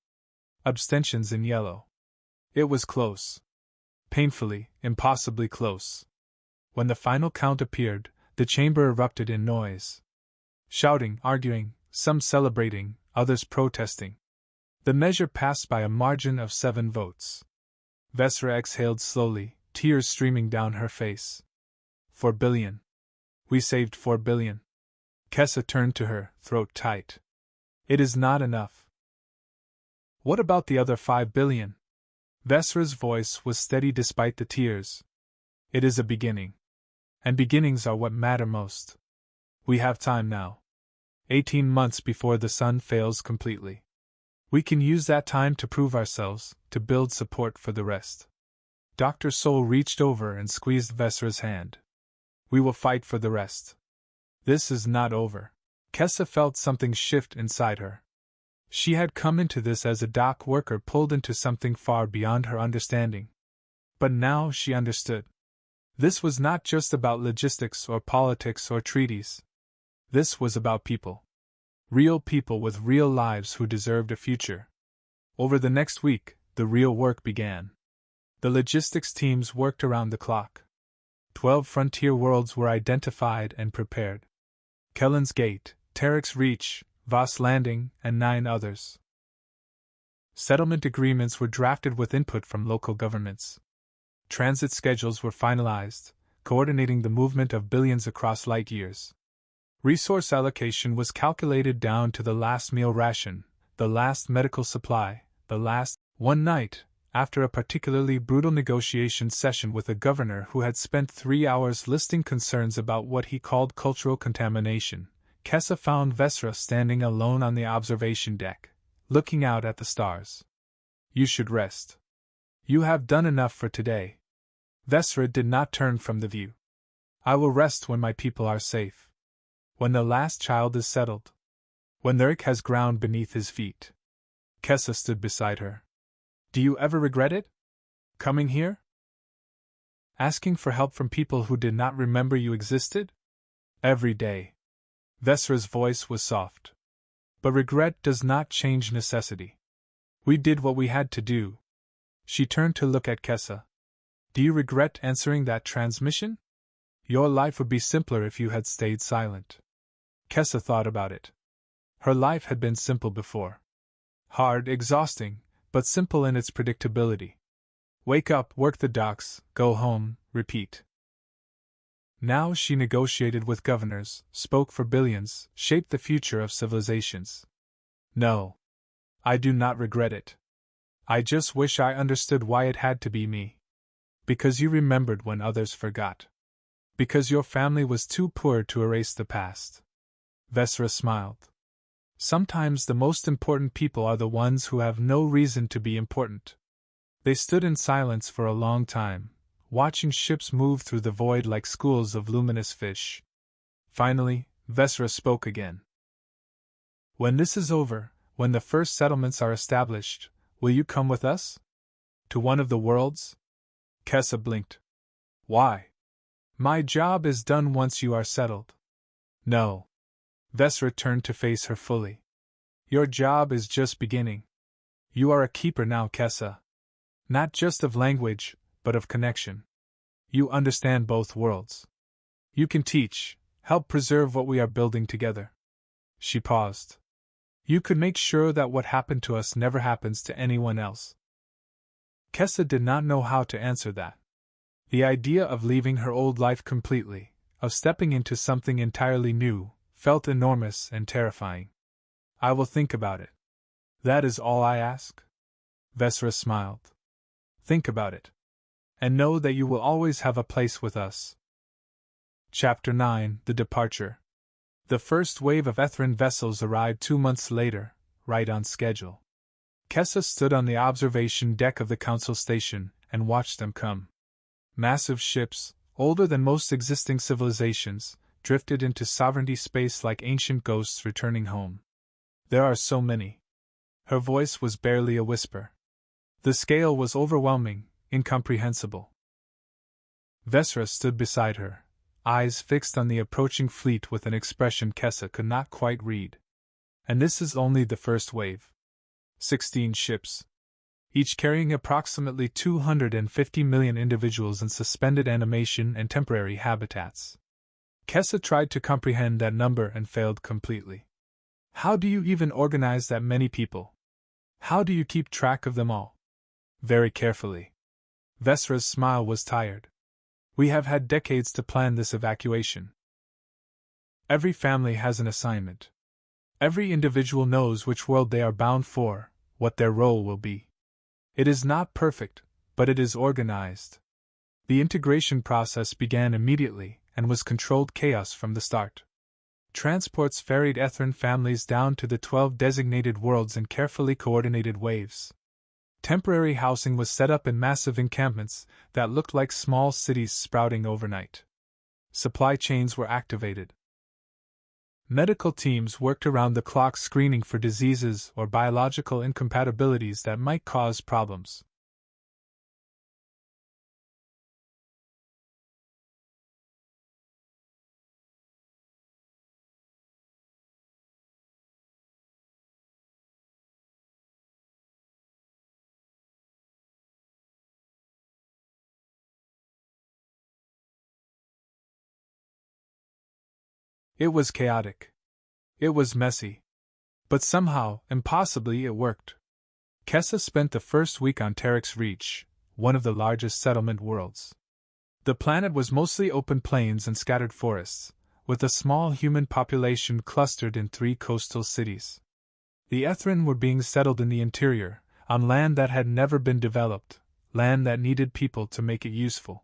Abstentions in yellow. It was close. Painfully, impossibly close. When the final count appeared, the chamber erupted in noise. Shouting, arguing, some celebrating, others protesting. The measure passed by a margin of 7 votes. Vesra exhaled slowly, tears streaming down her face. 4 billion. We saved 4 billion. Kessa turned to her, throat tight. It is not enough. What about the other 5 billion? Vesra's voice was steady despite the tears. It is a beginning. And beginnings are what matter most. We have time now. 18 months before the sun fails completely. We can use that time to prove ourselves, to build support for the rest. Dr. Soul reached over and squeezed Vesra's hand. We will fight for the rest. This is not over. Kessa felt something shift inside her. She had come into this as a dock worker pulled into something far beyond her understanding. But now she understood. This was not just about logistics or politics or treaties. This was about people. Real people with real lives who deserved a future. Over the next week, the real work began. The logistics teams worked around the clock. 12 frontier worlds were identified and prepared. Kellen's Gate, Tarek's Reach, Voss Landing, and 9 others. Settlement agreements were drafted with input from local governments. Transit schedules were finalized, coordinating the movement of billions across light years. Resource allocation was calculated down to the last meal ration, the last medical supply, the last. One night, after a particularly brutal negotiation session with a governor who had spent 3 hours listing concerns about what he called cultural contamination, Kessa found Vesra standing alone on the observation deck, looking out at the stars. You should rest. You have done enough for today. Vesra did not turn from the view. I will rest when my people are safe. When the last child is settled. When Thuric has ground beneath his feet. Kessa stood beside her. Do you ever regret it? Coming here? Asking for help from people who did not remember you existed? Every day. Vesra's voice was soft. But regret does not change necessity. We did what we had to do. She turned to look at Kessa. Do you regret answering that transmission? Your life would be simpler if you had stayed silent. Kessa thought about it. Her life had been simple before. Hard, exhausting, but simple in its predictability. Wake up, work the docks, go home, repeat. Now she negotiated with governors, spoke for billions, shaped the future of civilizations. No. I do not regret it. I just wish I understood why it had to be me. Because you remembered when others forgot. Because your family was too poor to erase the past. Vesra smiled. Sometimes the most important people are the ones who have no reason to be important. They stood in silence for a long time, watching ships move through the void like schools of luminous fish. Finally, Vesra spoke again. When this is over, when the first settlements are established, will you come with us? To one of the worlds? Kessa blinked. Why? My job is done once you are settled. No. Vesra turned to face her fully. Your job is just beginning. You are a keeper now, Kessa. Not just of language, but of connection. You understand both worlds. You can teach, help preserve what we are building together. She paused. You could make sure that what happened to us never happens to anyone else. Kessa did not know how to answer that. The idea of leaving her old life completely, of stepping into something entirely new, felt enormous and terrifying. I will think about it. That is all I ask? Vesra smiled. Think about it. And know that you will always have a place with us. Chapter 9: The Departure. The first wave of Ethran vessels arrived 2 months later, right on schedule. Kessa stood on the observation deck of the council station and watched them come. Massive ships, older than most existing civilizations, drifted into sovereignty space like ancient ghosts returning home. There are so many. Her voice was barely a whisper. The scale was overwhelming, incomprehensible. Vesra stood beside her, eyes fixed on the approaching fleet with an expression Kessa could not quite read. And this is only the first wave. 16 ships. Each carrying approximately 250 million individuals in suspended animation and temporary habitats. Kessa tried to comprehend that number and failed completely. How do you even organize that many people? How do you keep track of them all? Very carefully. Vesra's smile was tired. We have had decades to plan this evacuation. Every family has an assignment. Every individual knows which world they are bound for, what their role will be. It is not perfect, but it is organized. The integration process began immediately and was controlled chaos from the start. Transports ferried Ethran families down to the 12 designated worlds in carefully coordinated waves. Temporary housing was set up in massive encampments that looked like small cities sprouting overnight. Supply chains were activated. Medical teams worked around the clock screening for diseases or biological incompatibilities that might cause problems. It was chaotic. It was messy. But somehow, impossibly, it worked. Kessa spent the first week on Terex Reach, one of the largest settlement worlds. The planet was mostly open plains and scattered forests, with a small human population clustered in 3 coastal cities. The Ethran were being settled in the interior, on land that had never been developed, land that needed people to make it useful.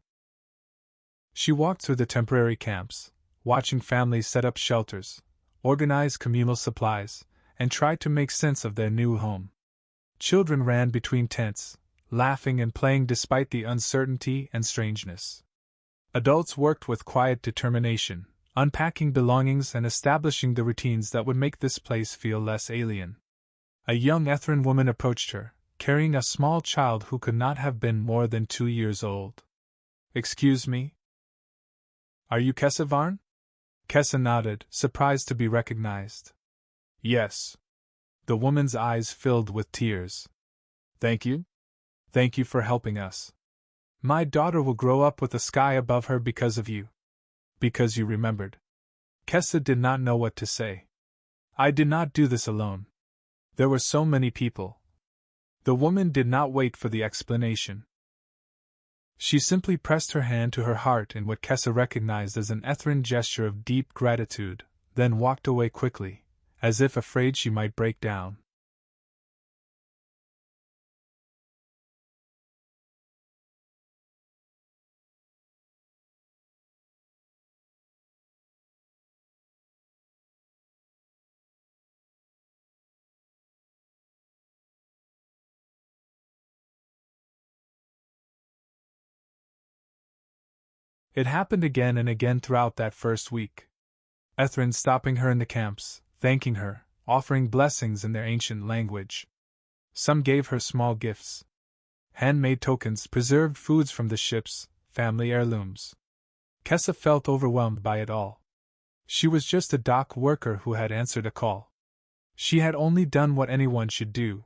She walked through the temporary camps, watching families set up shelters, organize communal supplies, and try to make sense of their new home. Children ran between tents, laughing and playing despite the uncertainty and strangeness. Adults worked with quiet determination, unpacking belongings and establishing the routines that would make this place feel less alien. A young Ethran woman approached her, carrying a small child who could not have been more than 2 years old. "Excuse me? Are you Kessa Varn?" Kessa nodded, surprised to be recognized. Yes. The woman's eyes filled with tears. Thank you? Thank you for helping us. My daughter will grow up with the sky above her because of you. Because you remembered. Kessa did not know what to say. I did not do this alone. There were so many people. The woman did not wait for the explanation. She simply pressed her hand to her heart in what Kessa recognized as an Ethrin gesture of deep gratitude, then walked away quickly, as if afraid she might break down. It happened again and again throughout that first week. Ethrin stopping her in the camps, thanking her, offering blessings in their ancient language. Some gave her small gifts. Handmade tokens, preserved foods from the ships, family heirlooms. Kessa felt overwhelmed by it all. She was just a dock worker who had answered a call. She had only done what anyone should do.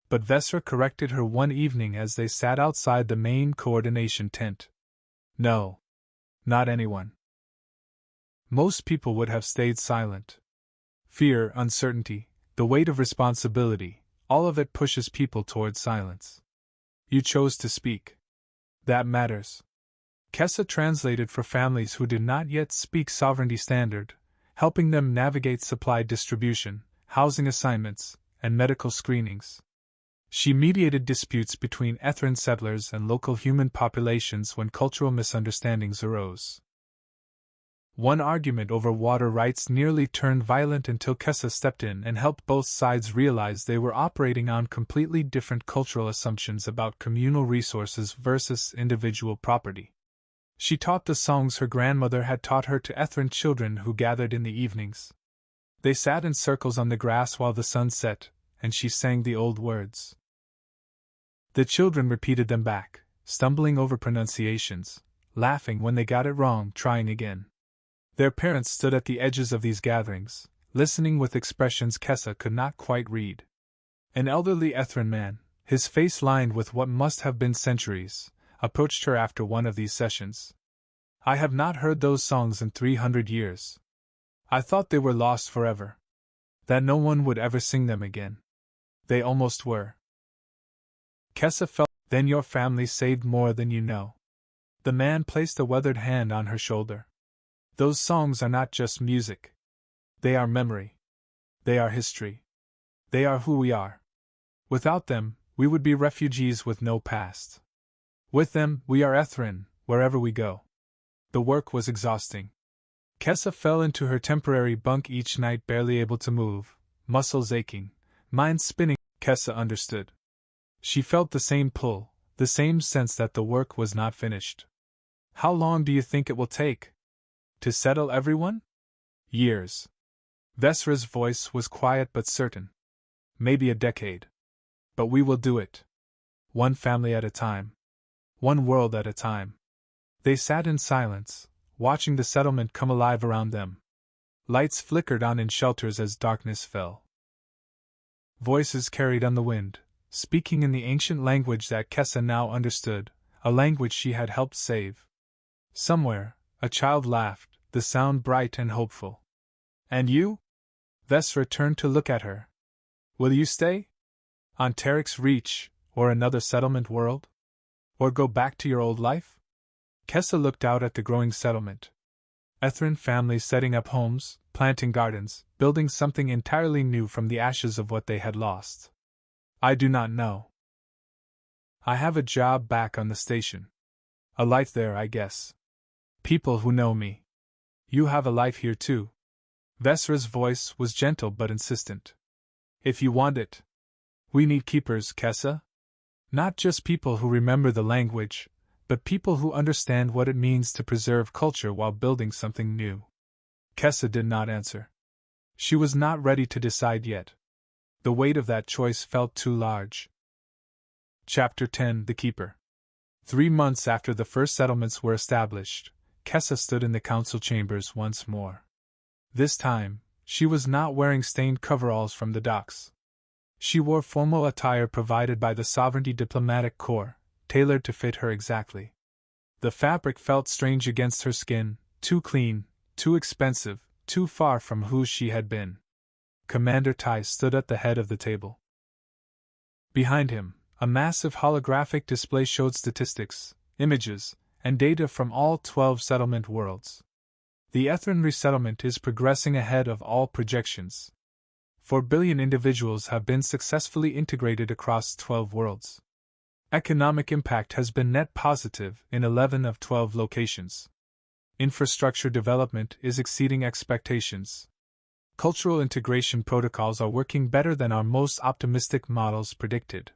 But Vesra corrected her one evening as they sat outside the main coordination tent. No. Not anyone. Most people would have stayed silent. Fear, uncertainty, the weight of responsibility, all of it pushes people towards silence. You chose to speak. That matters. Kessa translated for families who did not yet speak Sovereignty Standard, helping them navigate supply distribution, housing assignments, and medical screenings. She mediated disputes between Ethrin settlers and local human populations when cultural misunderstandings arose. One argument over water rights nearly turned violent until Kessa stepped in and helped both sides realize they were operating on completely different cultural assumptions about communal resources versus individual property. She taught the songs her grandmother had taught her to Ethrin children who gathered in the evenings. They sat in circles on the grass while the sun set, and she sang the old words. The children repeated them back, stumbling over pronunciations, laughing when they got it wrong, trying again. Their parents stood at the edges of these gatherings, listening with expressions Kessa could not quite read. An elderly Ethrin man, his face lined with what must have been centuries, approached her after one of these sessions. I have not heard those songs in 300 years. I thought they were lost forever. That no one would ever sing them again. They almost were. Kessa felt, then your family saved more than you know. The man placed a weathered hand on her shoulder. Those songs are not just music. They are memory. They are history. They are who we are. Without them, we would be refugees with no past. With them, we are Ethrin, wherever we go. The work was exhausting. Kessa fell into her temporary bunk each night, barely able to move, muscles aching, mind spinning. Kessa understood. She felt the same pull, the same sense that the work was not finished. How long do you think it will take? To settle everyone? Years. Vesra's voice was quiet but certain. Maybe a decade. But we will do it. One family at a time. One world at a time. They sat in silence, watching the settlement come alive around them. Lights flickered on in shelters as darkness fell. Voices carried on the wind, speaking in the ancient language that Kessa now understood, a language she had helped save. Somewhere, a child laughed, the sound bright and hopeful. And you? Vesra turned to look at her. Will you stay? On Tarek's Reach, or another settlement world? Or go back to your old life? Kessa looked out at the growing settlement. Ethrin families setting up homes, planting gardens, building something entirely new from the ashes of what they had lost. I do not know. I have a job back on the station. A life there, I guess. People who know me. You have a life here too. Vesra's voice was gentle but insistent. If you want it. We need keepers, Kessa. Not just people who remember the language, but people who understand what it means to preserve culture while building something new. Kessa did not answer. She was not ready to decide yet. The weight of that choice felt too large. Chapter 10: The Keeper. 3 months after the first settlements were established, Kessa stood in the council chambers once more. This time, she was not wearing stained coveralls from the docks. She wore formal attire provided by the Sovereignty Diplomatic Corps, tailored to fit her exactly. The fabric felt strange against her skin, too clean, too expensive, too far from who she had been. Commander Tice stood at the head of the table. Behind him, a massive holographic display showed statistics, images, and data from all 12 settlement worlds. The Ethran resettlement is progressing ahead of all projections. 4 billion individuals have been successfully integrated across 12 worlds. Economic impact has been net positive in 11 of 12 locations. Infrastructure development is exceeding expectations. Cultural integration protocols are working better than our most optimistic models predicted.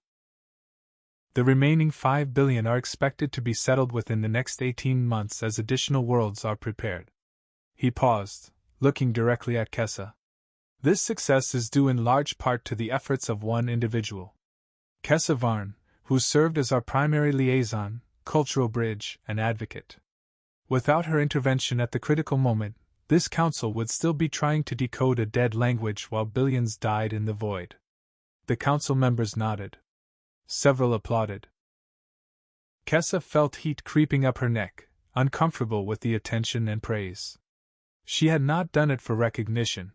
The remaining 5 billion are expected to be settled within the next 18 months as additional worlds are prepared. He paused, looking directly at Kessa. This success is due in large part to the efforts of one individual. Kessa Varn, who served as our primary liaison, cultural bridge, and advocate. Without her intervention at the critical moment, this council would still be trying to decode a dead language while billions died in the void. The council members nodded. Several applauded. Kessa felt heat creeping up her neck, uncomfortable with the attention and praise. She had not done it for recognition.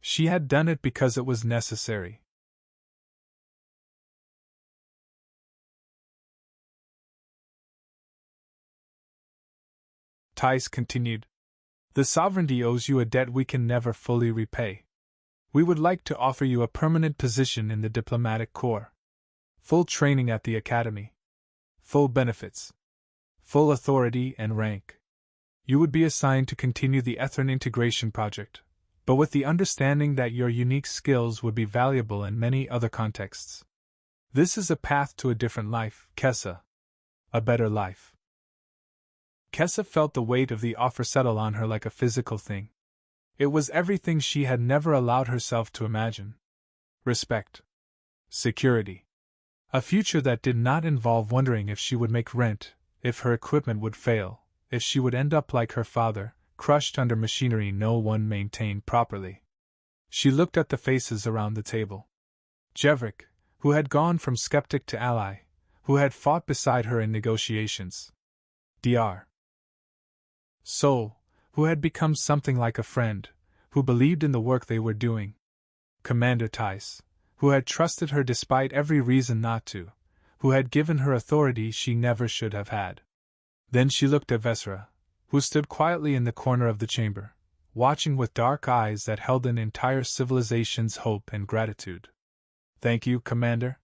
She had done it because it was necessary. Tice continued. The sovereignty owes you a debt we can never fully repay. We would like to offer you a permanent position in the diplomatic corps. Full training at the academy. Full benefits. Full authority and rank. You would be assigned to continue the Ethran integration project, but with the understanding that your unique skills would be valuable in many other contexts. This is a path to a different life, Kessa. A better life. Kessa felt the weight of the offer settle on her like a physical thing. It was everything she had never allowed herself to imagine. Respect. Security. A future that did not involve wondering if she would make rent, if her equipment would fail, if she would end up like her father, crushed under machinery no one maintained properly. She looked at the faces around the table. Jevrik, who had gone from skeptic to ally, who had fought beside her in negotiations. Dr. Sol, who had become something like a friend, who believed in the work they were doing. Commander Tice, who had trusted her despite every reason not to, who had given her authority she never should have had. Then she looked at Vesra, who stood quietly in the corner of the chamber, watching with dark eyes that held an entire civilization's hope and gratitude. Thank you, Commander.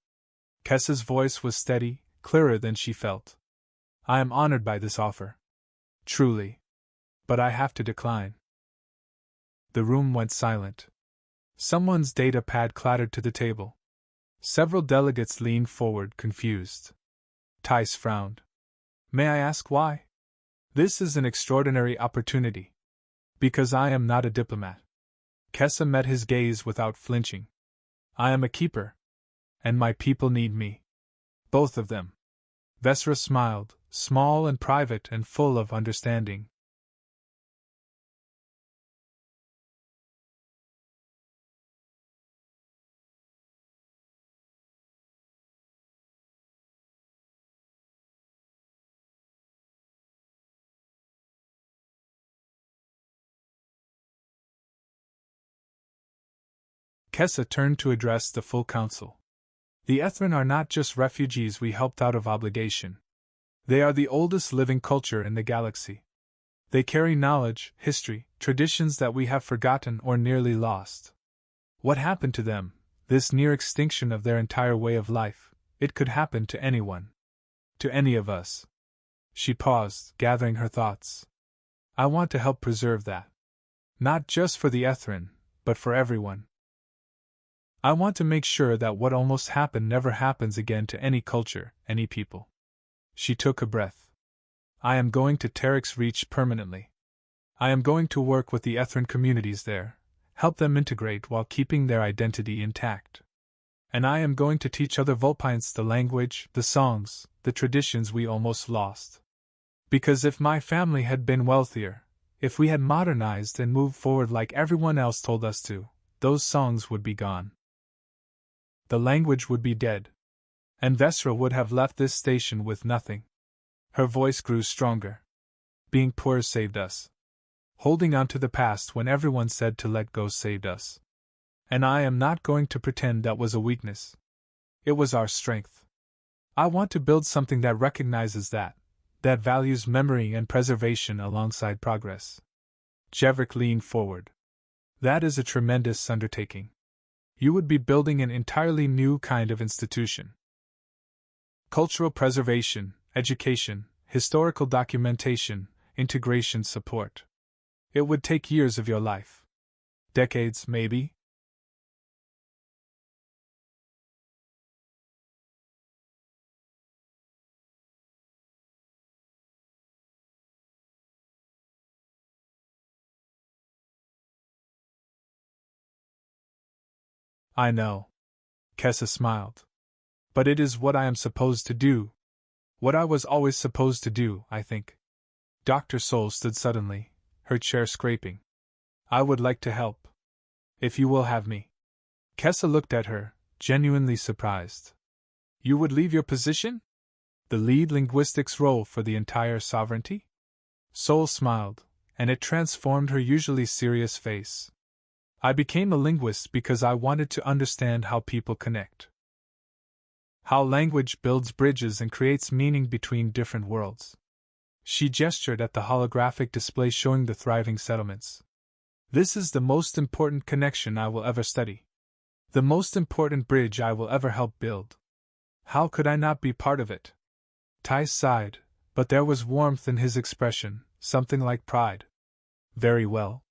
Kessa's voice was steady, clearer than she felt. I am honored by this offer. Truly. But I have to decline. The room went silent. Someone's data pad clattered to the table. Several delegates leaned forward, confused. Tice frowned. May I ask why? This is an extraordinary opportunity. Because I am not a diplomat. Kessa met his gaze without flinching. I am a keeper. And my people need me. Both of them. Vesra smiled, small and private and full of understanding. Kessa turned to address the full council. The Ethran are not just refugees we helped out of obligation. They are the oldest living culture in the galaxy. They carry knowledge, history, traditions that we have forgotten or nearly lost. What happened to them, this near extinction of their entire way of life, it could happen to anyone. To any of us. She paused, gathering her thoughts. I want to help preserve that. Not just for the Ethran, but for everyone. I want to make sure that what almost happened never happens again to any culture, any people. She took a breath. I am going to Terex Reach permanently. I am going to work with the Ethran communities there, help them integrate while keeping their identity intact. And I am going to teach other Vulpines the language, the songs, the traditions we almost lost. Because if my family had been wealthier, If we had modernized and moved forward like everyone else told us to, those songs would be gone. The language would be dead. And Vesra would have left this station with nothing. Her voice grew stronger. Being poor saved us. Holding on to the past when everyone said to let go saved us. And I am not going to pretend that was a weakness. It was our strength. I want to build something that recognizes that values memory and preservation alongside progress. Jevrik leaned forward. That is a tremendous undertaking. You would be building an entirely new kind of institution. Cultural preservation, education, historical documentation, integration support. It would take years of your life. Decades, maybe? I know. Kessa smiled. But it is what I am supposed to do. What I was always supposed to do, I think. Dr. Soul stood suddenly, her chair scraping. I would like to help. If you will have me. Kessa looked at her, genuinely surprised. You would leave your position? The lead linguistics role for the entire sovereignty? Soul smiled, and it transformed her usually serious face. I became a linguist because I wanted to understand how people connect. How language builds bridges and creates meaning between different worlds. She gestured at the holographic display showing the thriving settlements. This is the most important connection I will ever study. The most important bridge I will ever help build. How could I not be part of it? Tai sighed, but there was warmth in his expression, something like pride. Very well.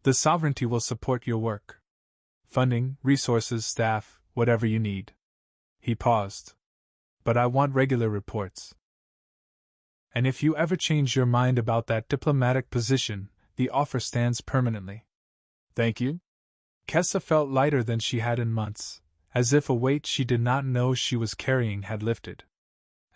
The sovereignty will support your work. Funding, resources, staff, whatever you need. He paused. But I want regular reports. And if you ever change your mind about that diplomatic position, the offer stands permanently. Thank you. Kessa felt lighter than she had in months, as if a weight she did not know she was carrying had lifted.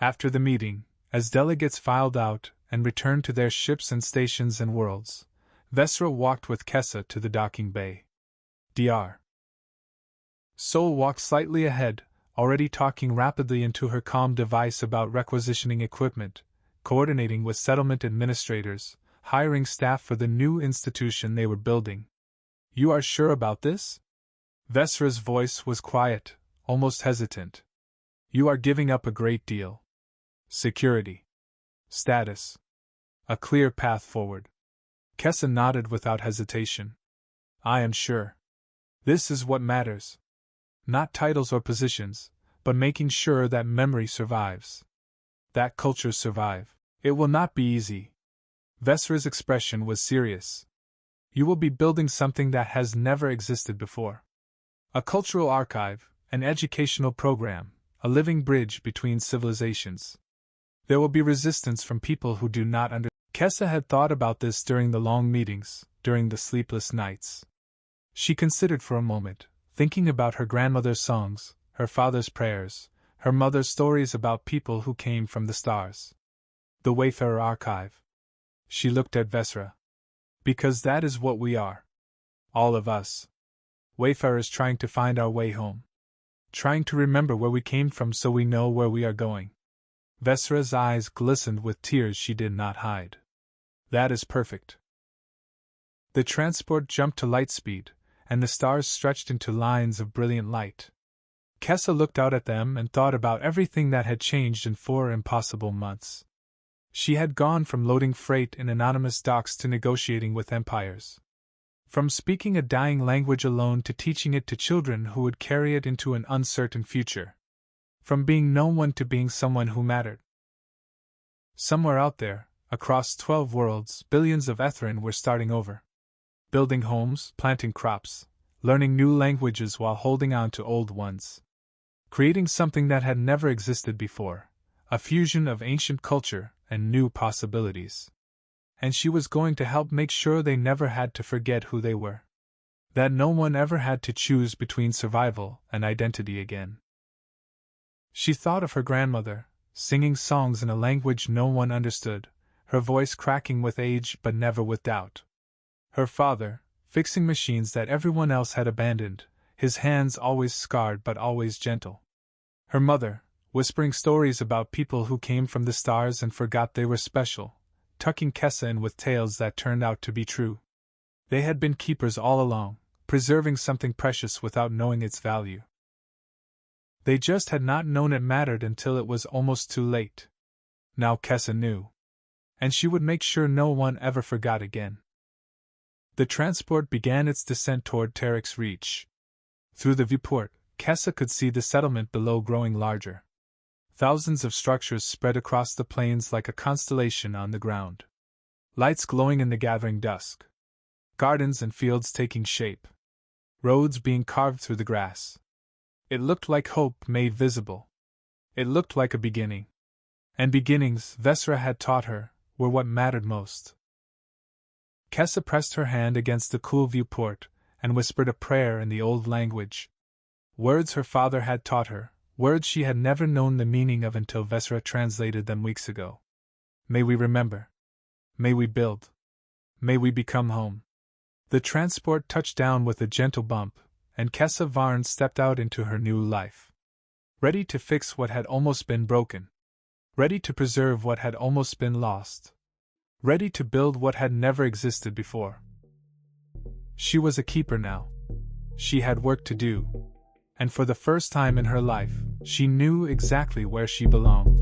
After the meeting, as delegates filed out and returned to their ships and stations and worlds, Vesra walked with Kessa to the docking bay. Dr. Soul walked slightly ahead, already talking rapidly into her comm device about requisitioning equipment, coordinating with settlement administrators, hiring staff for the new institution they were building. You are sure about this? Vesra's voice was quiet, almost hesitant. You are giving up a great deal. Security. Status. A clear path forward. Kessa nodded without hesitation. I am sure. This is what matters. Not titles or positions, but making sure that memory survives. That cultures survive. It will not be easy. Vesra's expression was serious. You will be building something that has never existed before. A cultural archive, an educational program, a living bridge between civilizations. There will be resistance from people who do not understand. Kessa had thought about this during the long meetings, during the sleepless nights. She considered for a moment, thinking about her grandmother's songs, her father's prayers, her mother's stories about people who came from the stars. The Wayfarer Archive. She looked at Vesra. Because that is what we are. All of us. Wayfarers trying to find our way home. Trying to remember where we came from so we know where we are going. Vesra's eyes glistened with tears she did not hide. That is perfect. The transport jumped to light speed, and the stars stretched into lines of brilliant light. Kessa looked out at them and thought about everything that had changed in 4 impossible months. She had gone from loading freight in anonymous docks to negotiating with empires. From speaking a dying language alone to teaching it to children who would carry it into an uncertain future. From being no one to being someone who mattered. Somewhere out there, across 12 worlds, billions of Etherin were starting over. Building homes, planting crops, learning new languages while holding on to old ones. Creating something that had never existed before, a fusion of ancient culture and new possibilities. And she was going to help make sure they never had to forget who they were. That no one ever had to choose between survival and identity again. She thought of her grandmother, singing songs in a language no one understood, her voice cracking with age but never with doubt. Her father, fixing machines that everyone else had abandoned, his hands always scarred but always gentle. Her mother, whispering stories about people who came from the stars and forgot they were special, tucking Kessa in with tales that turned out to be true. They had been keepers all along, preserving something precious without knowing its value. They just had not known it mattered until it was almost too late. Now Kessa knew. And she would make sure no one ever forgot again. The transport began its descent toward Tarek's Reach. Through the viewport, Kessa could see the settlement below growing larger. Thousands of structures spread across the plains like a constellation on the ground. Lights glowing in the gathering dusk. Gardens and fields taking shape. Roads being carved through the grass. It looked like hope made visible. It looked like a beginning. And beginnings, Vesra had taught her, were what mattered most. Kessa pressed her hand against the cool viewport and whispered a prayer in the old language. Words her father had taught her, words she had never known the meaning of until Vesra translated them weeks ago. May we remember. May we build. May we become home. The transport touched down with a gentle bump, and Kessa Varn stepped out into her new life. Ready to fix what had almost been broken. Ready to preserve what had almost been lost. Ready to build what had never existed before. She was a keeper now. She had work to do. And for the first time in her life, she knew exactly where she belonged.